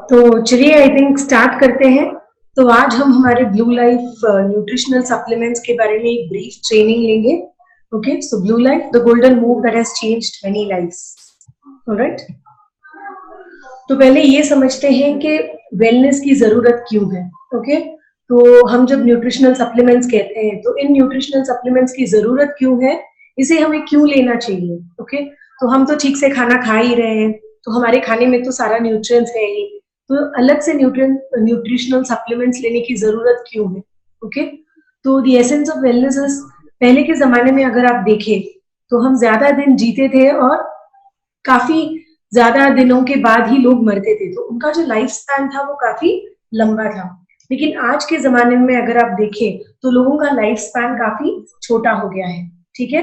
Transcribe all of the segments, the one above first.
तो चलिए I think start करते हैं। तो आज हम हमारे ब्लू लाइफ न्यूट्रिशनल सप्लीमेंट्स के बारे में एक ब्रीफ ट्रेनिंग लेंगे। Okay, so blue life the golden move that has changed many lives. Alright, तो पहले ये समझते हैं कि वेलनेस की जरूरत क्यों है। ओके, तो हम जब न्यूट्रिशनल सप्लीमेंट्स कहते हैं तो इन न्यूट्रिशनल सप्लीमेंट्स की जरूरत क्यों है, इसे हमें क्यों लेना चाहिए। ओके, तो हम तो ठीक से खाना खा ही रहे हैं, तो हमारे खाने में तो सारा न्यूट्रिएंट्स है ही, तो अलग से न्यूट्रिशनल सप्लीमेंट्स लेने की जरूरत क्यों है। ओके, तो the essence of wellness is, पहले के जमाने में अगर आप देखें तो हम ज्यादा दिन जीते थे और काफी ज्यादा दिनों के बाद ही लोग मरते थे, तो उनका जो लाइफ स्पैन था वो काफी लंबा था। लेकिन आज के जमाने में अगर आप देखें तो लोगों का लाइफ स्पैन काफी छोटा हो गया है। ठीक है,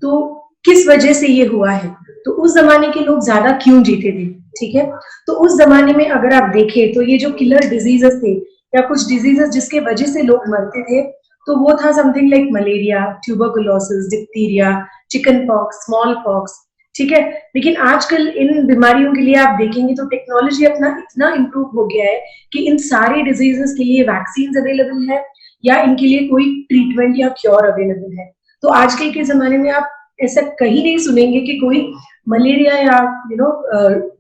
तो किस वजह से ये हुआ है, तो उस जमाने के लोग ज्यादा क्यों जीते थे। ठीक है, तो उस जमाने में अगर आप देखें तो ये जो किलर डिजीजेस थे या कुछ डिजीजेस जिसके वजह से लोग मरते थे, तो वो था something like malaria, tuberculosis, diphtheria, chicken pox, small pox. ठीक है, लेकिन आजकल इन बीमारियों के लिए आप देखेंगे तो टेक्नोलॉजी अपना इतना इम्प्रूव हो गया है कि इन सारी डिजीजेस के लिए वैक्सीन अवेलेबल है या इनके लिए कोई ट्रीटमेंट या क्योर अवेलेबल है। तो आजकल के जमाने में आप ऐसा कहीं नहीं सुनेंगे कि कोई मलेरिया या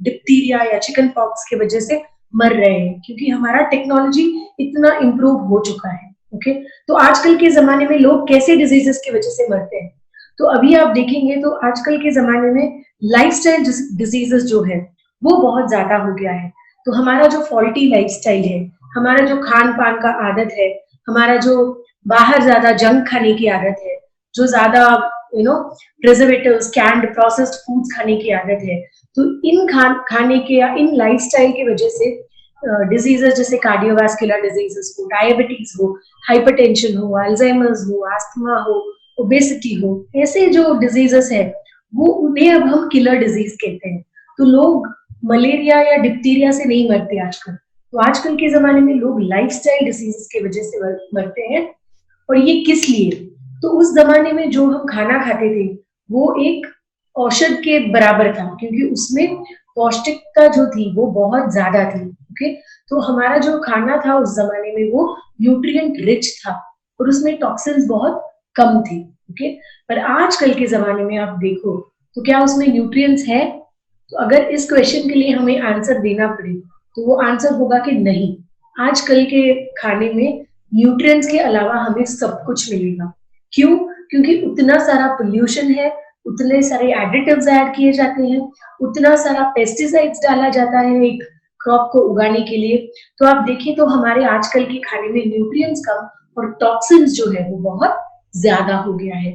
डिप्थीरिया या चिकन पॉक्स की वजह से मर रहे हैं, क्योंकि हमारा टेक्नोलॉजी इतना इम्प्रूव हो चुका है। ओके, तो आजकल के जमाने में लोग कैसे डिजीजेस की वजह से मरते हैं, तो अभी आप देखेंगे तो आजकल के जमाने में लाइफस्टाइल डिजीजेस जो है वो बहुत ज्यादा हो गया है। तो हमारा जो फॉल्टी लाइफस्टाइल है, हमारा जो खान पान का आदत है, हमारा जो बाहर ज्यादा जंक खाने की आदत है, जो ज्यादा प्रिजर्वेटिव्स, कैंड, प्रोसेस्ड फूड्स खाने की आदत है, तो इन खाने के या इन लाइफस्टाइल की वजह से डिजीजेस जैसे कार्डियोवास्कुलर डिजीजेस हो, डायबिटीज हो, हाइपरटेंशन हो, अल्जाइमर्स हो, अस्थमा हो, ओबेसिटी हो, ऐसे जो डिजीजेस है वो उन्हें अब हम किलर डिजीज कहते हैं। तो लोग मलेरिया या डिप्थीरिया से नहीं मरते आजकल, तो आजकल के जमाने में लोग लाइफस्टाइल डिजीजेस की वजह से मरते हैं। और ये किस लिए, तो उस जमाने में जो हम खाना खाते थे वो एक औषध के बराबर था, क्योंकि उसमें पौष्टिकता जो थी वो बहुत ज्यादा थी। ओके, तो हमारा जो खाना था उस जमाने में वो न्यूट्रिएंट रिच था और उसमें टॉक्सिन्स बहुत कम थे। ओके, पर आजकल के जमाने में आप देखो तो क्या उसमें न्यूट्रिएंट्स है, तो अगर इस क्वेश्चन के लिए हमें आंसर देना पड़े तो वो आंसर होगा कि नहीं। आजकल के खाने में न्यूट्रिएंट्स के अलावा हमें सब कुछ मिलेगा। क्यों, क्योंकि उतना सारा पोल्यूशन है, उतने सारे एडिटिव्स ऐड किए जाते हैं, उतना सारा पेस्टिसाइड्स डाला जाता है एक क्रॉप को उगाने के लिए। तो आप देखिए तो हमारे आजकल के खाने में न्यूट्रिएंट्स कम और टॉक्सिन्स जो है वो बहुत ज्यादा हो गया है।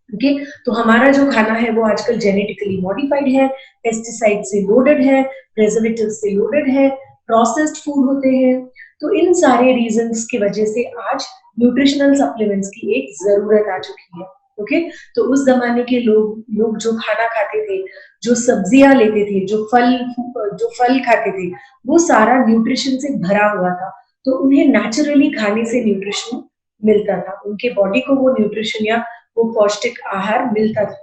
ओके, तो हमारा जो खाना है वो आजकल जेनेटिकली मॉडिफाइड है, पेस्टिसाइड से लोडेड है, प्रिजर्वेटिव से लोडेड है, प्रोसेस्ड फूड होते हैं। तो इन सारे रीजंस की वजह से आज न्यूट्रिशनल सप्लीमेंट्स की एक जरूरत आ चुकी है। ओके, तो उस जमाने के लोग जो खाना खाते थे, जो सब्जियां लेते थे, जो फल खाते थे, वो सारा न्यूट्रिशन से भरा हुआ था। तो उन्हें नेचुरली खाने से न्यूट्रिशन मिलता था, उनके बॉडी को वो न्यूट्रिशन या वो पौष्टिक आहार मिलता था।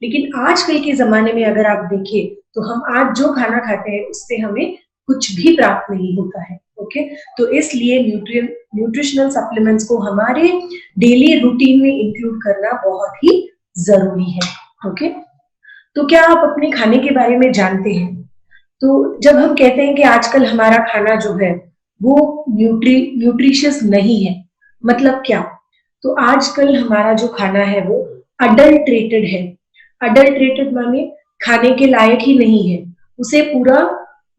लेकिन आजकल के जमाने में अगर आप देखिए तो हम आज जो खाना खाते हैं उससे हमें कुछ भी प्राप्त नहीं होता है। ओके, तो इसलिए न्यूट्रिशनल सप्लीमेंट्स को हमारे डेली रूटीन में इंक्लूड करना बहुत ही जरूरी है। ओके, तो क्या आप अपने खाने के बारे में जानते हैं, तो जब हम कहते हैं कि आजकल हमारा खाना जो है वो न्यूट्रिशियस नहीं है, मतलब क्या, तो आजकल हमारा जो खाना है वो अडल्ट्रेटेड है। अडल्ट्रेटेड माने खाने के लायक ही नहीं है, उसे पूरा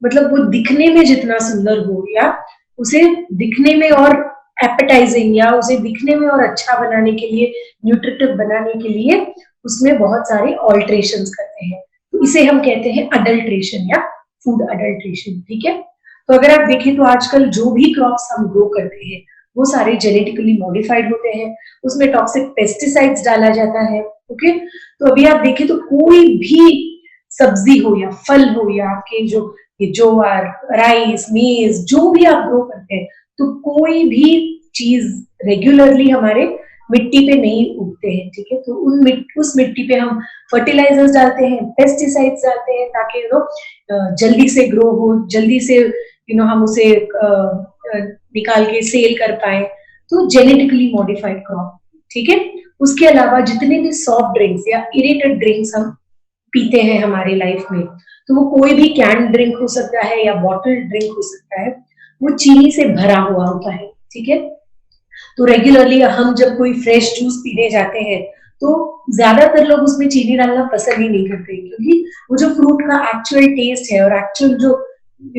मतलब वो दिखने में जितना सुंदर हो या उसे दिखने में और एपेटाइजिंग या उसे दिखने में और अच्छा बनाने के लिए, न्यूट्रिटिव बनाने के लिए उसमें बहुत सारे ऑल्ट्रेशंस करते हैं, तो इसे हम कहते हैं अडल्ट्रेशन या फूड अडल्ट्रेशन। ठीक है, तो अगर आप देखें तो आजकल जो भी क्रॉप्स हम ग्रो करते हैं वो सारे जेनेटिकली मॉडिफाइड होते हैं, उसमें टॉक्सिक पेस्टिसाइड्स डाला जाता है। ओके, तो अभी आप देखें तो कोई भी सब्जी हो या फल हो या आपके जो ये ज्वार, राइस, मेज, जो भी आप ग्रो करते हैं, तो कोई भी चीज रेगुलरली हमारे मिट्टी पे नहीं उगते हैं। ठीक है, तो उस मिट्टी पे हम फर्टिलाइजर्स डालते हैं, पेस्टिसाइड्स डालते हैं ताकि जल्दी से ग्रो हो, जल्दी से हम उसे निकाल के सेल कर पाए, तो जेनेटिकली मॉडिफाइड क्रॉप, ठीक है। उसके अलावा जितने भी सॉफ्ट ड्रिंक्स या इरेटेड ड्रिंक्स हम पीते हैं हमारे लाइफ में, तो वो कोई भी कैन ड्रिंक हो सकता है या बॉटल ड्रिंक हो सकता है, वो चीनी से भरा हुआ होता है, ठीक है। तो रेगुलरली हम जब कोई फ्रेश जूस पीने जाते हैं, तो ज्यादातर लोग उसमें चीनी डालना पसंद ही नहीं करते, क्योंकि वो जो फ्रूट का एक्चुअल टेस्ट है और एक्चुअल जो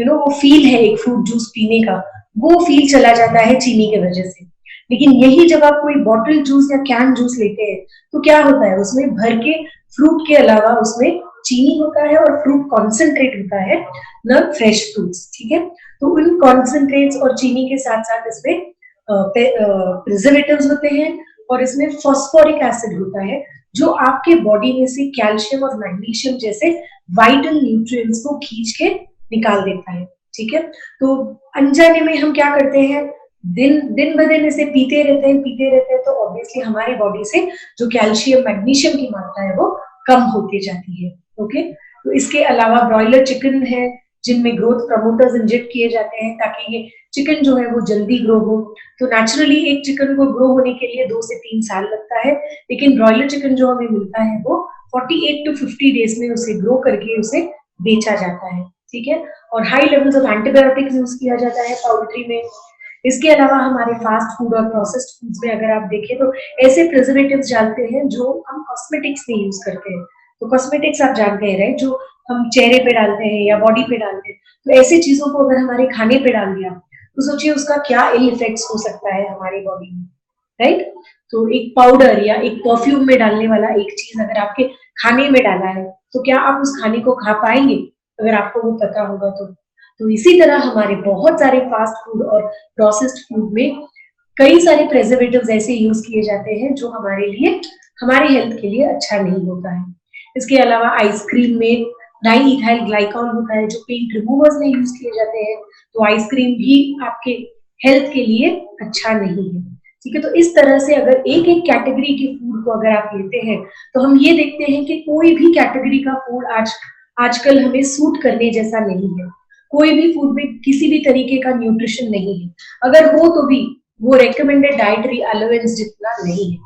वो फील है एक फ्रूट जूस पीने का, वो फील चला जाता है चीनी की वजह से। लेकिन यही जब आप कोई बॉटल जूस या कैन जूस लेते हैं, तो क्या होता है, उसमें भर के फ्रूट के अलावा उसमें चीनी होता है और फ्रूट कॉन्सेंट्रेट होता है, न फ्रेश फ्रूट्स, ठीक है। तो उन कॉन्सेंट्रेट्स और चीनी के साथ साथ इसमें प्रिजर्वेटिव्स होते हैं, और इसमें फॉस्फोरिक एसिड होता है, जो आपके बॉडी में से कैल्शियम और मैग्नीशियम जैसे वाइटल न्यूट्रिएंट्स को खींच के निकाल देता है, ठीक है। तो अनजाने में हम क्या करते हैं, दिन दिन ब दिन इसे पीते रहते हैं, तो ऑब्वियसली हमारे बॉडी से जो कैल्शियम मैग्नीशियम की मात्रा है वो कम होती जाती है, ओके। तो इसके अलावा ब्रॉयलर चिकन है, जिनमें ग्रोथ प्रमोटर्स इंजेक्ट किए जाते हैं ताकि ये चिकन जो है वो जल्दी ग्रो हो। तो नेचुरली एक चिकन को ग्रो होने के लिए 2 से 3 साल लगता है, लेकिन ब्रॉयलर चिकन जो हमें मिलता है वो 48 टू 50 डेज में उसे ग्रो करके उसे बेचा जाता है, ठीक है। और high levels of antibiotics use किया जाता है पाउल्ट्री में। इसके अलावा हमारे फास्ट फूड और प्रोसेस्ड फूड्स में अगर आप देखें, तो ऐसे प्रिजर्वेटिव्स डालते हैं जो हम कॉस्मेटिक्स में यूज करते हैं। तो कॉस्मेटिक्स आप जानते हैं, राइट, जो हम चेहरे पे डालते हैं या बॉडी पे डालते हैं, तो ऐसी चीजों को अगर हमारे खाने पे डाल दिया, तो सोचिए उसका क्या इल इफेक्ट्स हो सकता है हमारी बॉडी में, राइट। तो एक पाउडर या एक परफ्यूम में डालने वाला एक चीज अगर आपके खाने में डाला है, तो क्या आप उस खाने को खा पाएंगे, अगर आपको वो पता होगा तो इसी तरह हमारे बहुत सारे फास्ट फूड और प्रोसेस्ड फूड में कई सारे प्रिजर्वेटिव्स ऐसे यूज किए जाते हैं जो हमारे लिए, हमारे हेल्थ के लिए अच्छा नहीं होता है। इसके अलावा आइसक्रीम में डाइइथाइल ग्लाइकॉल होता है, जो पेंट रिमूवर्स में यूज किए जाते हैं, तो आइसक्रीम भी आपके हेल्थ के लिए अच्छा नहीं है, ठीक है। तो इस तरह से अगर एक एक कैटेगरी के फूड को अगर आप लेते हैं, तो हम ये देखते हैं कि कोई भी कैटेगरी का फूड आजकल हमें सूट करने जैसा नहीं है। कोई भी फूड में किसी भी तरीके का न्यूट्रिशन नहीं है, अगर हो तो भी वो रेकमेंडेड डाइटरी अलाउंस जितना नहीं है।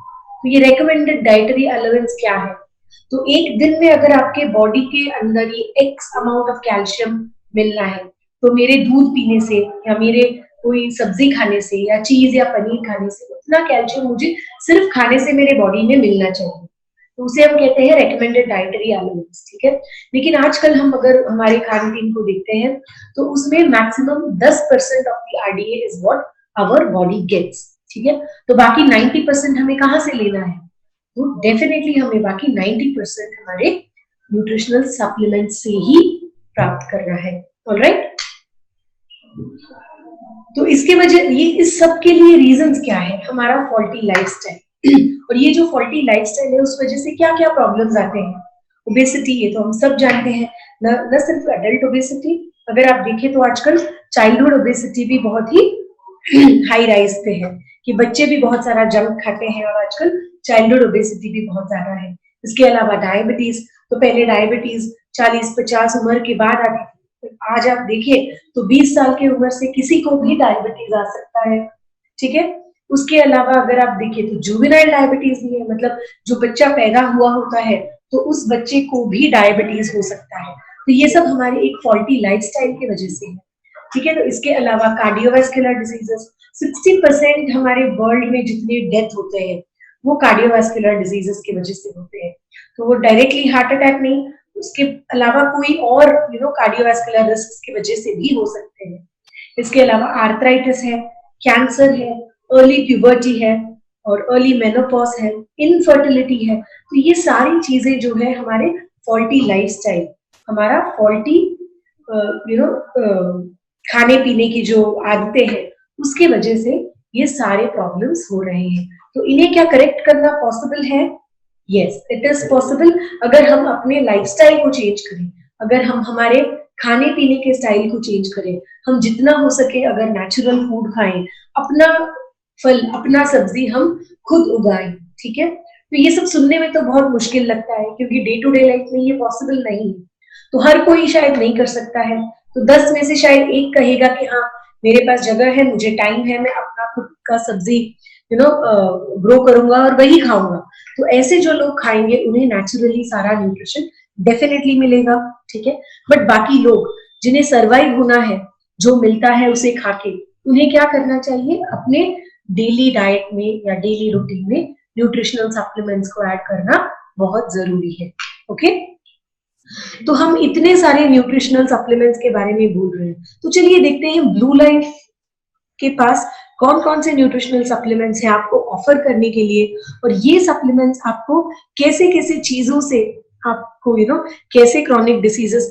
तो ये रेकमेंडेड डाइटरी अलाउंस क्या है, तो एक दिन में अगर आपके बॉडी के अंदर ये एक्स अमाउंट ऑफ कैल्शियम मिलना है, तो मेरे दूध पीने से या मेरे कोई सब्जी खाने से या चीज या पनीर खाने से उतना कैल्शियम मुझे सिर्फ खाने से मेरे बॉडी में मिलना चाहिए, तो उसे हम कहते हैं रेकमेंडेड डाइटरी अलाउंस, ठीक है। लेकिन आजकल हम अगर हमारे खान पीन को देखते हैं, तो उसमें maximum 10% of the RDA is what our body gets, ठीक है। तो बाकी 90% हमें कहाँ से लेना है, तो डेफिनेटली हमें बाकी 90% हमारे न्यूट्रिशनल सप्लीमेंट से ही प्राप्त करना है, ऑलराइट। तो इसके वजह ये इस सब के लिए रीजंस क्या है, हमारा फॉल्टी लाइफस्टाइल और ये जो फॉल्टी लाइफस्टाइल है उस वजह से क्या क्या प्रॉब्लम्स आते हैं। ओबेसिटी, ये तो हम सब जानते हैं, न सिर्फ एडल्ट ओबेसिटी, अगर आप देखें तो आजकल चाइल्डहुड ओबेसिटी भी बहुत ही हाई राइज पे है, कि बच्चे भी बहुत सारा जंक खाते हैं और आजकल चाइल्डहुड ओबेसिटी भी बहुत ज्यादा है। इसके अलावा डायबिटीज, तो पहले डायबिटीज 40-50 उम्र के बाद आती थी, आज आप देखिए तो 20 साल की उम्र से किसी को भी डायबिटीज आ सकता है, ठीक है। उसके अलावा अगर आप देखिए तो जुवेनाइल डायबिटीज भी है, मतलब जो बच्चा पैदा हुआ होता है तो उस बच्चे को भी डायबिटीज हो सकता है। तो ये सब हमारे एक फॉल्टी लाइफस्टाइल की वजह से है, ठीक है। तो इसके अलावा कार्डियोवास्कुलर डिजीजेस, 60% हमारे वर्ल्ड में जितने डेथ होते हैं वो कार्डियोवास्कुलर डिजीजेस की वजह से होते हैं। तो वो डायरेक्टली हार्ट अटैक नहीं, उसके अलावा कोई और कार्डियोवास्कुलर रिस्क की वजह से भी हो सकते हैं। इसके अलावा आर्थराइटिस है, कैंसर है, अर्ली प्यूबर्टी है और अर्ली मेनोपॉज है, इनफर्टिलिटी है। तो ये सारी चीजें जो है हमारे फॉल्टी लाइफस्टाइल, हमारा फॉल्टी खाने पीने की जो आदतें हैं उसके वजह से ये सारे प्रॉब्लम्स हो रहे हैं। तो इन्हें क्या करेक्ट करना पॉसिबल है? यस, इट इज पॉसिबल, अगर हम अपने लाइफस्टाइल को चेंज करें, अगर हम हमारे खाने पीने के स्टाइल को चेंज करें, हम जितना हो सके अगर नेचुरल फूड खाएं, अपना फल अपना सब्जी हम खुद उगाएं, ठीक है। तो ये सब सुनने में तो बहुत मुश्किल लगता है क्योंकि डे टू डे लाइफ में ये पॉसिबल नहीं है, तो हर कोई शायद नहीं कर सकता है। तो 10 में से शायद एक कहेगा कि हाँ मेरे पास जगह है, मुझे टाइम है, मैं अपना खुद का सब्जी ग्रो करूंगा और वही खाऊंगा। तो ऐसे जो लोग खाएंगे उन्हें नेचुरली सारा न्यूट्रिशन डेफिनेटली मिलेगा, ठीक है। बट बाकी लोग जिन्हें सरवाइव होना है, जो मिलता है उसे खा के, उन्हें क्या करना चाहिए, अपने डेली डाइट में या डेली रूटीन में न्यूट्रिशनल सप्लीमेंट्स को ऐड करना बहुत जरूरी है। ओके, तो हम इतने सारे न्यूट्रिशनल सप्लीमेंट्स के बारे में बोल रहे हैं, तो चलिए देखते हैं ब्लू लाइफ के पास कौन कौन से न्यूट्रिशनल सप्लीमेंट्स हैं आपको ऑफर करने के लिए, और ये सप्लीमेंट्स आपको कैसे कैसे चीजों से आपको कैसे क्रॉनिक डिसीजेस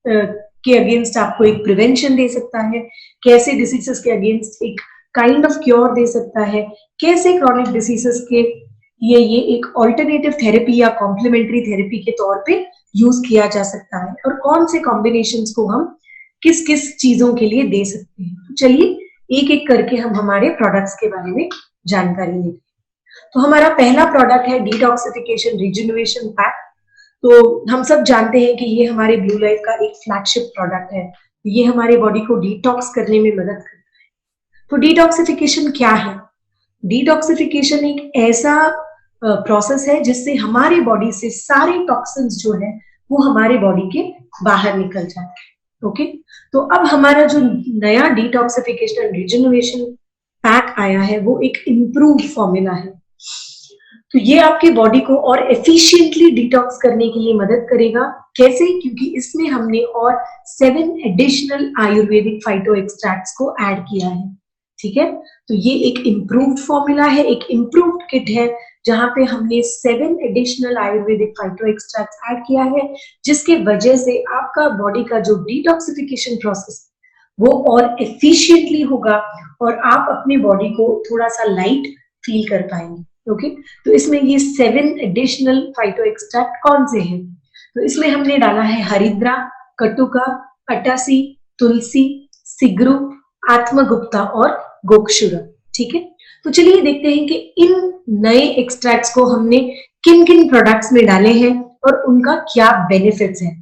के अगेंस्ट आपको एक प्रिवेंशन दे सकता है, कैसे डिसीजेस के अगेंस्ट एक काइंड ऑफ क्योर दे सकता है, कैसे क्रॉनिक डिसीजेस के ये एक ऑल्टरनेटिव थेरेपी या कॉम्प्लीमेंट्री थेरेपी के तौर पे यूज किया जा सकता है, और कौन से कॉम्बिनेशंस को हम किस किस चीजों के लिए दे सकते हैं। तो चलिए एक एक करके हम हमारे प्रोडक्ट्स के बारे में जानकारी लेते हैं। तो हमारा पहला प्रोडक्ट है डिटॉक्सिफिकेशन रिजुनोवेशन पैक। तो हम सब जानते हैं कि ये हमारे ब्लू लाइफ का एक फ्लैगशिप प्रोडक्ट है। ये हमारे बॉडी को डिटॉक्स करने में मदद करता है। तो डिटॉक्सिफिकेशन क्या है? डिटॉक्सिफिकेशन एक ऐसा प्रोसेस है जिससे हमारे बॉडी से सारे टॉक्सिन्स जो है वो हमारे बॉडी के बाहर निकल जाते हैं। ओके, तो अब हमारा जो नया डिटॉक्सिफिकेशन रिजुनोवेशन पैक आया है वो एक इम्प्रूव्ड फॉर्मूला है। तो ये आपके बॉडी को और एफिशिएंटली डिटॉक्स करने के लिए मदद करेगा। कैसे? क्योंकि इसमें हमने और 7 एडिशनल आयुर्वेदिक फाइटो एक्सट्रैक्ट्स को ऐड किया है, ठीक है। तो ये एक इम्प्रूव्ड फॉर्मूला है, एक इम्प्रूव्ड किट है, जहां पे हमने 7 additional Ayurvedic phyto extracts add किया है, जिसके वजह से आपका बॉडी का जो डिटॉक्सिफिकेशन प्रोसेस वो और एफिशिएंटली होगा और आप अपने बॉडी को थोड़ा सा लाइट फील कर पाएंगे। ओके, तो इसमें ये 7 एडिशनल फाइटो एक्सट्रैक्ट कौन से हैं? तो इसमें हमने डाला है हरिद्रा, कटुका, अटासी, तुलसी, सिगरू, आत्मगुप्ता और गोक्षुरा, ठीक है। तो चलिए देखते हैं कि इन नए एक्सट्रैक्ट्स को हमने किन किन प्रोडक्ट्स में डाले हैं और उनका क्या बेनिफिट्स हैं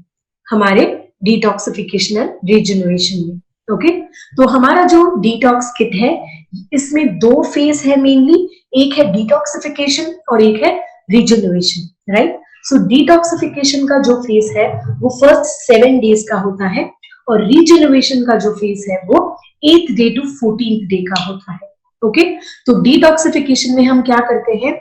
हमारे डिटॉक्सिफिकेशन एंड रिजुनोवेशन में। ओके, तो हमारा जो डिटॉक्स किट है इसमें 2 फेज है मेनली, एक है डिटॉक्सिफिकेशन और एक है रिजुनोवेशन, राइट। सो डिटॉक्सिफिकेशन का जो फेज है वो फर्स्ट 7 डेज का होता है और रिजुनोवेशन का जो फेज है वो 8th day to 14th day का होता है। ओके, तो डिटॉक्सिफिकेशन में हम क्या करते हैं,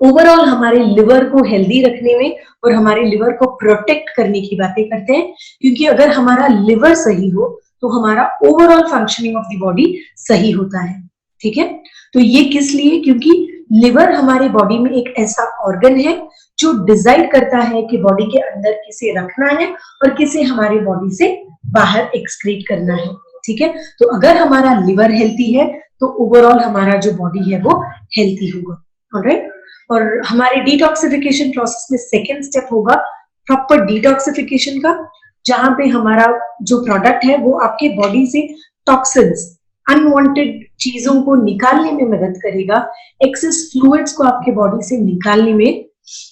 ओवरऑल हमारे लिवर को हेल्दी रखने में और हमारे लिवर को प्रोटेक्ट करने की बातें करते हैं, क्योंकि अगर हमारा लिवर सही हो तो हमारा overall functioning of the body सही होता है, ठीक है। तो ये किस लिए? क्योंकि लिवर हमारे बॉडी में एक ऐसा ऑर्गन है जो डिसाइड करता है कि बॉडी के अंदर किसे रखना है और किसे हमारे बॉडी से बाहर एक्सक्रीट करना है, ठीक है। तो अगर हमारा लिवर हेल्थी है तो ओवरऑल हमारा जो बॉडी है वो हेल्थी होगा, ऑलराइट। और हमारे डिटॉक्सिफिकेशन प्रोसेस में सेकेंड स्टेप होगा प्रॉपर डिटॉक्सिफिकेशन का, जहां पे हमारा जो प्रोडक्ट है वो आपके बॉडी से टॉक्सिन्स, अनवांटेड चीजों को निकालने में मदद करेगा, एक्सेस फ्लूइड्स को आपके बॉडी से निकालने में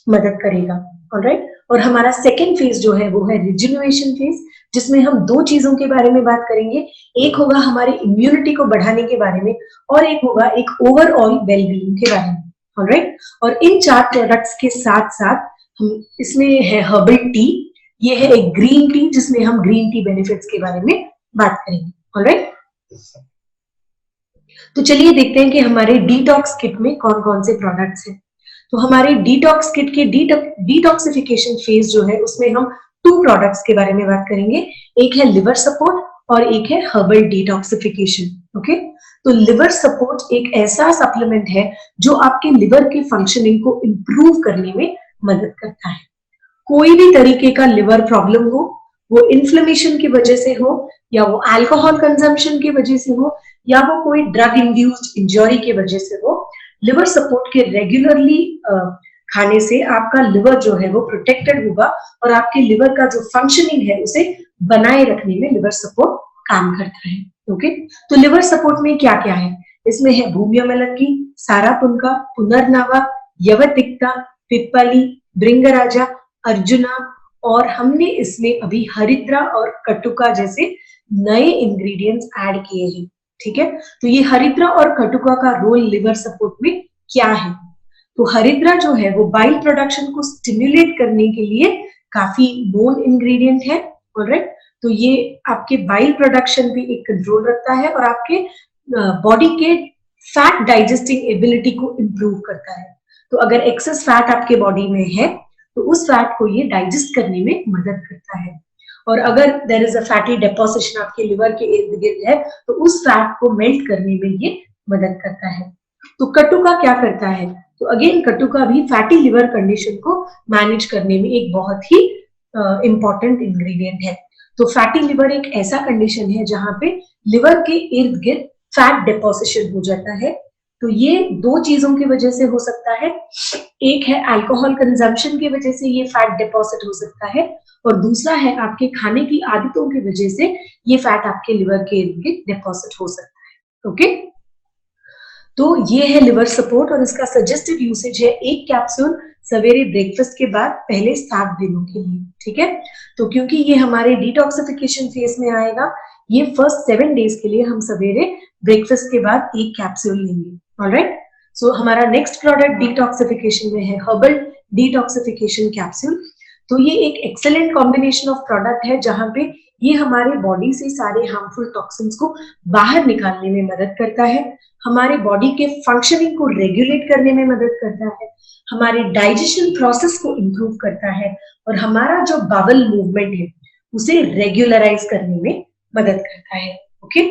मदद करेगा, ऑलराइट। और हमारा सेकेंड फेज जो है वो है रिजुनोवेशन फेज, जिसमें हम 2 चीजों के बारे में बात करेंगे, एक होगा हमारे इम्यूनिटी को बढ़ाने के बारे में और एक होगा एक ओवरऑल वेलबीइंग के बारे में, ऑलराइट। और इन 4 प्रोडक्ट्स के साथ साथ हम इसमें है हर्बल टी, ये है एक ग्रीन टी जिसमें हम ग्रीन टी बेनिफिट्स के बारे में बात करेंगे, ऑलराइट। तो चलिए देखते हैं कि हमारे डिटॉक्स किट में कौन कौन से प्रोडक्ट्स हैं। तो हमारे डिटॉक्स किट के डिटॉक्सिफिकेशन फेज जो है उसमें हम 2 प्रोडक्ट्स के बारे में बात करेंगे, एक है लिवर सपोर्ट और एक है हर्बल डिटॉक्सिफिकेशन। ओके, तो लिवर सपोर्ट एक ऐसा सप्लीमेंट है जो आपके लिवर के फंक्शनिंग को इंप्रूव करने में मदद करता है। कोई भी तरीके का लिवर प्रॉब्लम हो, वो इन्फ्लेमेशन की वजह से हो या वो अल्कोहल कंजम्पशन की वजह से हो या वो कोई ड्रग इंड्यूस्ड इंजरी की वजह से हो, लिवर सपोर्ट के रेगुलरली खाने से आपका लिवर जो है वो प्रोटेक्टेड होगा और आपके लिवर का जो फंक्शनिंग है उसे बनाए रखने में लिवर सपोर्ट काम करता है। ओके, तो लिवर सपोर्ट में क्या क्या है? इसमें है भूम्यमलक्की, सारापुनका, पुनर्नवा, यवतिक्ता, पिप्पली, भृंगराजा, अर्जुना और हमने इसमें अभी हरिद्रा और कटुका जैसे नए इंग्रेडिएंट्स ऐड किए हैं, ठीक है। तो ये हरिद्रा और कटुका का रोल लिवर सपोर्ट में क्या है? तो हरिद्रा जो है वो बाइल प्रोडक्शन को स्टिमुलेट करने के लिए काफी नोन इंग्रेडिएंट है, ऑलराइट। तो ये आपके बाइल प्रोडक्शन पे एक कंट्रोल रखता है और आपके बॉडी के फैट डाइजेस्टिंग एबिलिटी को इम्प्रूव करता है। तो अगर एक्सेस फैट आपके बॉडी में है तो उस फैट को ये डाइजेस्ट करने में मदद करता है। और अगर there is a fatty deposition आपके लिवर के इर्द गिर्द है तो उस फैट को मेल्ट करने में ये मदद करता है। तो कटुका क्या करता है? तो अगेन कटुका भी फैटी लिवर कंडीशन को मैनेज करने में एक बहुत ही इंपॉर्टेंट इंग्रेडिएंट है। तो फैटी लिवर एक ऐसा कंडीशन है जहां पे लिवर के इर्द गिर्द फैट डेपोजिशन हो जाता है। तो ये दो चीजों की वजह से हो सकता है, एक है अल्कोहल कंजम्पशन की वजह से ये फैट डिपॉजिट हो सकता है और दूसरा है आपके खाने की आदतों की वजह से ये फैट आपके लिवर के इर्द गिर्द डिपॉजिट हो सकता है। ओके, तो ये है लिवर सपोर्ट और इसका सजेस्टेड यूसेज है एक कैप्सूल सवेरे ब्रेकफास्ट के बाद पहले 7 दिनों के लिए, ठीक है। तो क्योंकि ये हमारे डिटॉक्सिफिकेशन फेज में आएगा, ये फर्स्ट 7 डेज के लिए हम सवेरे ब्रेकफास्ट के बाद एक कैप्सूल लेंगे, ऑलराइट। सो हमारा नेक्स्ट प्रोडक्ट डिटॉक्सिफिकेशन में है हर्बल डिटॉक्सिफिकेशन कैप्सूल। तो ये एक एक्सेलेंट कॉम्बिनेशन ऑफ प्रोडक्ट है जहां पे ये हमारे बॉडी से सारे हार्मफुल टॉक्सिन्स को बाहर निकालने में मदद करता है, हमारे बॉडी के फंक्शनिंग को रेगुलेट करने में मदद करता है, हमारे डाइजेशन प्रोसेस को इंप्रूव करता है और हमारा जो बावल मूवमेंट है उसे रेगुलराइज करने में मदद करता है। ओके,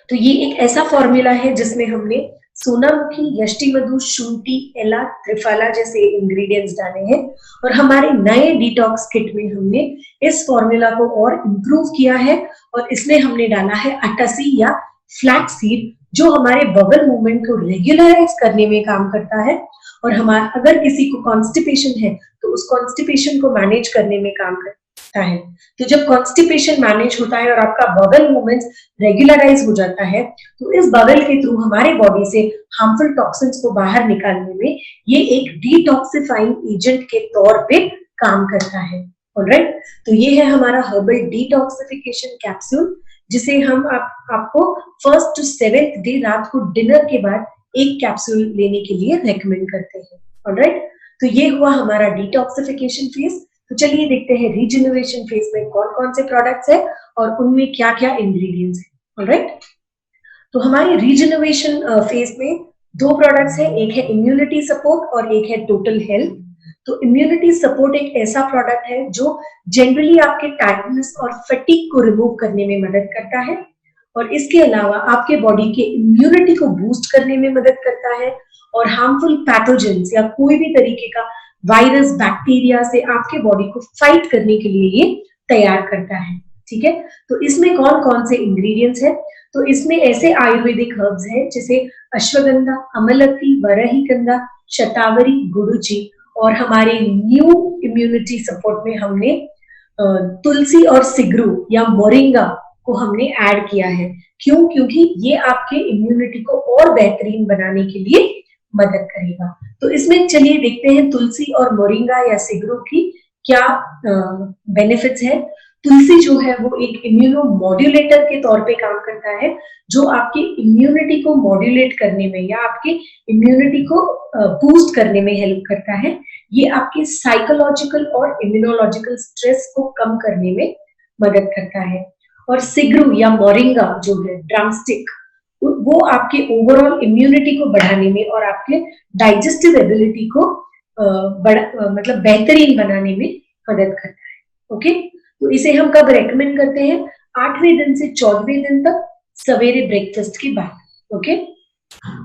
तो ये एक ऐसा फॉर्मूला है जिसमें हमने सोनामुखी, यष्टिमधु, शुंठी, एला, त्रिफला जैसे इंग्रेडिएंट्स डाले हैं और हमारे नए डिटॉक्स किट में हमने इस फॉर्मूला को और इम्प्रूव किया है और इसमें हमने डाला है अटसी या फ्लैक्स सीड जो हमारे बबल मूवमेंट को रेगुलराइज करने में काम करता है और हमारा अगर किसी को कॉन्स्टिपेशन है तो उस कॉन्स्टिपेशन को मैनेज करने में काम करता है। तो जब कॉन्स्टिपेशन मैनेज होता है और आपका बबल मूवमेंट रेगुलराइज हो जाता है तो इस बबल के थ्रू हमारे बॉडी से हार्मफुल टॉक्सिन्स को बाहर निकालने में ये एक डिटॉक्सिफाइंग एजेंट के तौर पे काम करता है, ऑलराइट। तो ये है हमारा हर्बल डिटॉक्सिफिकेशन कैप्सूल जिसे हम आपको 1st to 7th डे रात को डिनर के बाद एक कैप्सूल लेने के लिए रेकमेंड करते हैं, ऑलराइट। तो ये हुआ हमारा डिटॉक्सिफिकेशन फेज। तो चलिए देखते हैं रीजनरेशन फेज में कौन कौन से प्रोडक्ट्स है और उनमें क्या क्या इंग्रेडिएंट्स है, ऑलराइट। तो हमारी रीजनरेशन फेज में 2 प्रोडक्ट्स है, एक है इम्यूनिटी सपोर्ट और एक है टोटल हेल्थ। तो इम्यूनिटी सपोर्ट एक ऐसा प्रोडक्ट है जो जनरली आपके टायर्डनेस और फटीग को रिमूव करने में मदद करता है और इसके अलावा आपके बॉडी के इम्यूनिटी को बूस्ट करने में मदद करता है और हार्मफुल पैथोजेंस या कोई भी तरीके का वायरस, बैक्टीरिया से आपके बॉडी को फाइट करने के लिए ये तैयार करता है, ठीक है। तो इसमें कौन कौन से इंग्रेडिएंट्स है? तो इसमें ऐसे आयुर्वेदिक हर्ब्स हैं जैसे अश्वगंधा, अमलकी, वरहीगंधा, शतावरी, गुडुचि और हमारे न्यू इम्यूनिटी सपोर्ट में हमने तुलसी और सिगरू या मोरिंगा को हमने ऐड किया है। क्यों? क्योंकि ये आपके इम्यूनिटी को और बेहतरीन बनाने के लिए मदद करेगा। तो इसमें चलिए देखते हैं तुलसी और मोरिंगा या सिगरू की क्या बेनिफिट्स है। तुलसी जो है वो एक इम्यूनो मॉड्यूलेटर के तौर पे काम करता है जो आपकी इम्यूनिटी को मॉड्यूलेट करने में या आपके इम्यूनिटी को बूस्ट करने में हेल्प करता है। ये आपके साइकोलॉजिकल और इम्यूनोलॉजिकल स्ट्रेस को कम करने में मदद करता है। और सिगरू या मोरिंगा जो है ड्रमस्टिक, वो आपके ओवरऑल इम्यूनिटी को बढ़ाने में और आपके डाइजेस्टिव एबिलिटी को मतलब बेहतरीन बनाने में मदद करता है। ओके, तो इसे हम कब रेकमेंड करते हैं? 8वें दिन से 14वें दिन तक सवेरे ब्रेकफास्ट के बाद। ओके,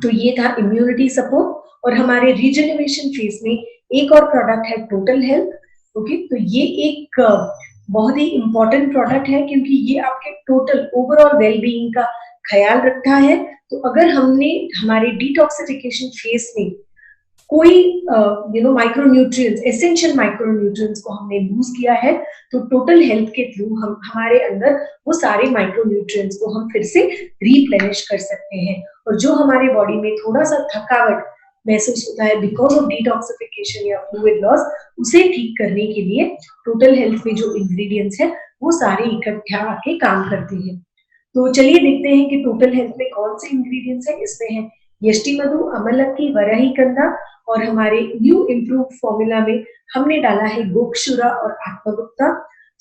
तो ये था इम्यूनिटी सपोर्ट और हमारे रीजनरेशन फेज में एक और प्रोडक्ट है टोटल हेल्थ। ओके, तो ये एक बहुत ही इंपॉर्टेंट प्रोडक्ट है क्योंकि ये आपके टोटल ओवरऑल वेलबीइंग का ख्याल रखता है। तो अगर हमने हमारे डिटॉक्सिफिकेशन फेज में कोई माइक्रोन्यूट्रिएंट्स, एसेंशियल माइक्रोन्यूट्रिएंट्स को हमने लूज किया है तो टोटल हेल्थ के थ्रू हम हमारे अंदर वो सारे माइक्रोन्यूट्रिएंट्स को हम फिर से रिप्लेनिश कर सकते हैं और जो हमारे बॉडी में थोड़ा सा थकावट महसूस होता है बिकॉज ऑफ डिटॉक्सिफिकेशन या फ्लूइड लॉस, उसे ठीक करने के लिए टोटल हेल्थ में जो इंग्रेडिएंट्स है वो सारे इकट्ठा आके काम करते हैं। तो चलिए देखते हैं कि टोटल हेल्थ में कौन से इंग्रेडिएंट्स है। इसमें है यष्टि मधु, अमलक्की, वराही कंदा, और हमारे न्यू इम्प्रूव फॉर्मूला में हमने डाला है गोक्षुरा और आत्मगुप्ता।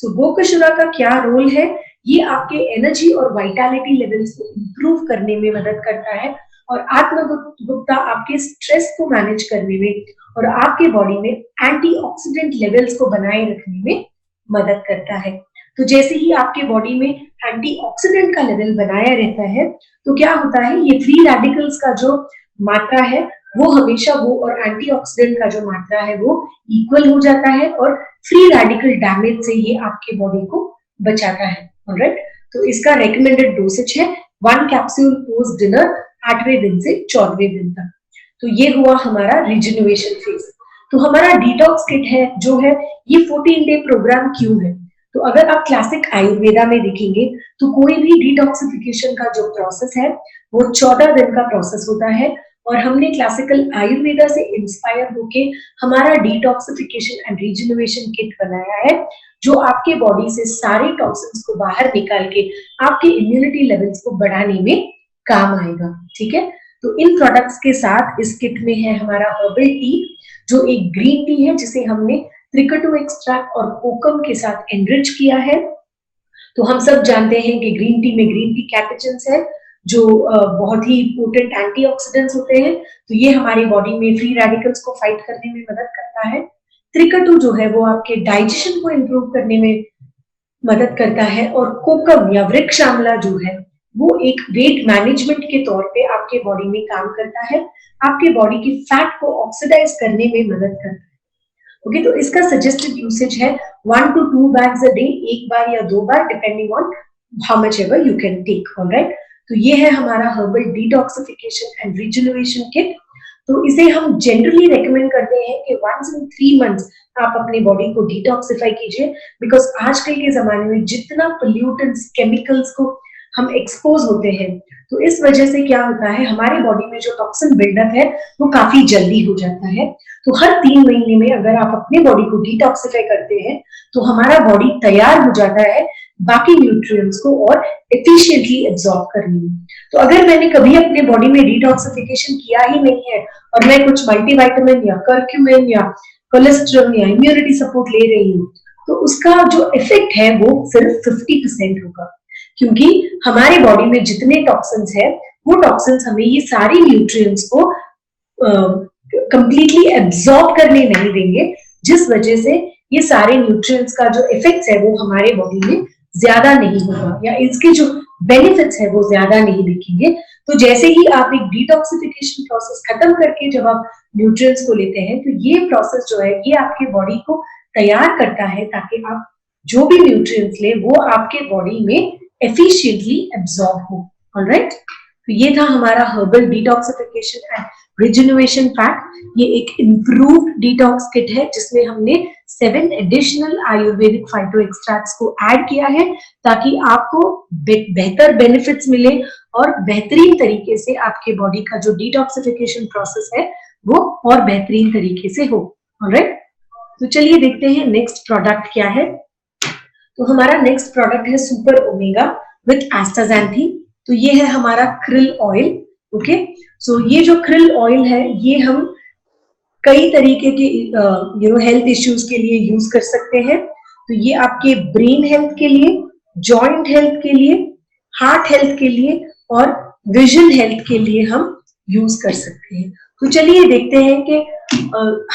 तो गोक्षुरा का क्या रोल है, ये आपके एनर्जी और वाइटैलिटी लेवल्स को इंप्रूव करने में मदद करता है, और आत्मगुप्ता आपके स्ट्रेस को मैनेज करने में और आपके बॉडी में एंटीऑक्सीडेंट लेवल्स को बनाए रखने में मदद करता है। तो जैसे ही आपके बॉडी में एंटीऑक्सीडेंट का लेवल बनाया रहता है तो क्या होता है, ये फ्री रेडिकल्स का जो मात्रा है वो हमेशा वो और एंटीऑक्सीडेंट का जो मात्रा है वो इक्वल हो जाता है, और फ्री रेडिकल डैमेज से ये आपके बॉडी को बचाता है। ऑलराइट, तो इसका रेकमेंडेड डोसेज है 1 कैप्सूल पोस्ट डिनर 8वें दिन से 14वें दिन तक। तो ये हुआ हमारा रिजेन्युएशन फेज। तो हमारा डिटॉक्स किट है जो है ये 14 डे प्रोग्राम क्यों है, तो अगर आप क्लासिक आयुर्वेदा में देखेंगे तो कोई भी डिटॉक्सिफिकेशन का जो प्रोसेस है वो 14 दिन का प्रोसेस होता है, और हमने क्लासिकल आयुर्वेदा से इंस्पायर होके हमारा डिटॉक्सिफिकेशन एंड रिजेन्युएशन किट बनाया है, जो आपके बॉडी से सारे टॉक्सिन्स को बाहर निकाल के आपके इम्यूनिटी लेवल्स को बढ़ाने में काम आएगा। ठीक है, तो इन प्रोडक्ट्स के साथ इस किट में है हमारा हर्बल टी, जो एक ग्रीन टी है जिसे हमने त्रिकटु एक्सट्रैक्ट और कोकम के साथ एनरिच किया है। तो हम सब जानते हैं कि ग्रीन टी में ग्रीन टी कैटेचिन्स है जो बहुत ही पोटेंट एंटीऑक्सीडेंट्स होते हैं, तो ये हमारी बॉडी में फ्री रेडिकल्स को फाइट करने में मदद करता है। त्रिकटु जो है वो आपके डाइजेशन को इंप्रूव करने में मदद करता है, और कोकम या वृक्ष आंवला जो है वो एक वेट मैनेजमेंट के तौर पे आपके बॉडी में काम करता है, आपके बॉडी की फैट को ऑक्सीडाइज करने में मदद करता है। ओके, तो इसका सजेस्टेड यूसेज है 1 to 2 bags a day, एक बार या 2 बार depending on how much ever you can take. Alright, तो ये है हमारा herbal detoxification and rejuvenation kit. तो इसे हम जनरली रेकमेंड करते हैं कि वंस इन 3 months आप अपने बॉडी को डिटॉक्सिफाई कीजिए, बिकॉज आजकल के जमाने में जितना पोल्यूटेंट्स केमिकल्स को हम एक्सपोज होते हैं, तो इस वजह से क्या होता है, हमारे बॉडी में जो टॉक्सिन बिल्डअप है वो काफी जल्दी हो जाता है। तो हर 3 महीने में अगर आप अपने बॉडी को डिटॉक्सिफाई करते हैं तो हमारा बॉडी तैयार हो जाता है बाकी न्यूट्रिएंट्स को और एफिशिएंटली एब्जॉर्ब करने में। तो अगर मैंने कभी अपने बॉडी में डिटॉक्सिफिकेशन किया ही नहीं है और मैं कुछ मल्टीविटामिन या कर्क्यूमिन या कोलेस्ट्रॉल या इम्यूनिटी सपोर्ट ले रही हूँ, तो उसका जो इफेक्ट है वो सिर्फ 50% होगा, क्योंकि हमारे बॉडी में जितने टॉक्सिन्स है वो टॉक्सिन्स हमें ये सारे न्यूट्रिएंट्स को कंप्लीटली एब्जॉर्ब करने नहीं देंगे, जिस वजह से ये सारे न्यूट्रिएंट्स का जो इफेक्ट्स है वो हमारे बॉडी में ज्यादा नहीं होगा, या इसके जो बेनिफिट्स है वो ज्यादा नहीं दिखेंगे। तो जैसे ही आप एक डिटॉक्सिफिकेशन प्रोसेस खत्म करके जब आप न्यूट्रिएंट्स को लेते हैं, तो ये प्रोसेस जो है ये आपके बॉडी को तैयार करता है ताकि आप जो भी न्यूट्रिएंट्स ले वो आपके बॉडी में एफिशिएंटली एब्जॉर्ब हो। ऑलराइट, तो ये था हमारा herbal detoxification and rejuvenation pack. ये एक इम्प्रूव्ड डिटॉक्स किट है जिसमें हमने 7 एडिशनल आयुर्वेदिक फाइटो एक्सट्रैक्ट्स को ऐड किया है, ताकि आपको बेहतर बेनिफिट्स मिले और बेहतरीन तरीके से आपके बॉडी का जो डिटॉक्सिफिकेशन प्रोसेस है वो और बेहतरीन तरीके से हो। ऑलराइट, तो चलिए देखते हैं नेक्स्ट प्रोडक्ट क्या है। तो हमारा नेक्स्ट प्रोडक्ट है सुपर ओमेगा विथ एस्टाजेंथिन। तो ये है हमारा krill ऑयल। ओके, सो ये जो krill ऑयल है ये हम कई तरीके के हेल्थ इश्यूज के लिए यूज कर सकते हैं। तो ये आपके ब्रेन हेल्थ के लिए, जॉइंट हेल्थ के लिए, हार्ट हेल्थ के लिए और विजन हेल्थ के लिए हम यूज कर सकते हैं। तो चलिए देखते हैं कि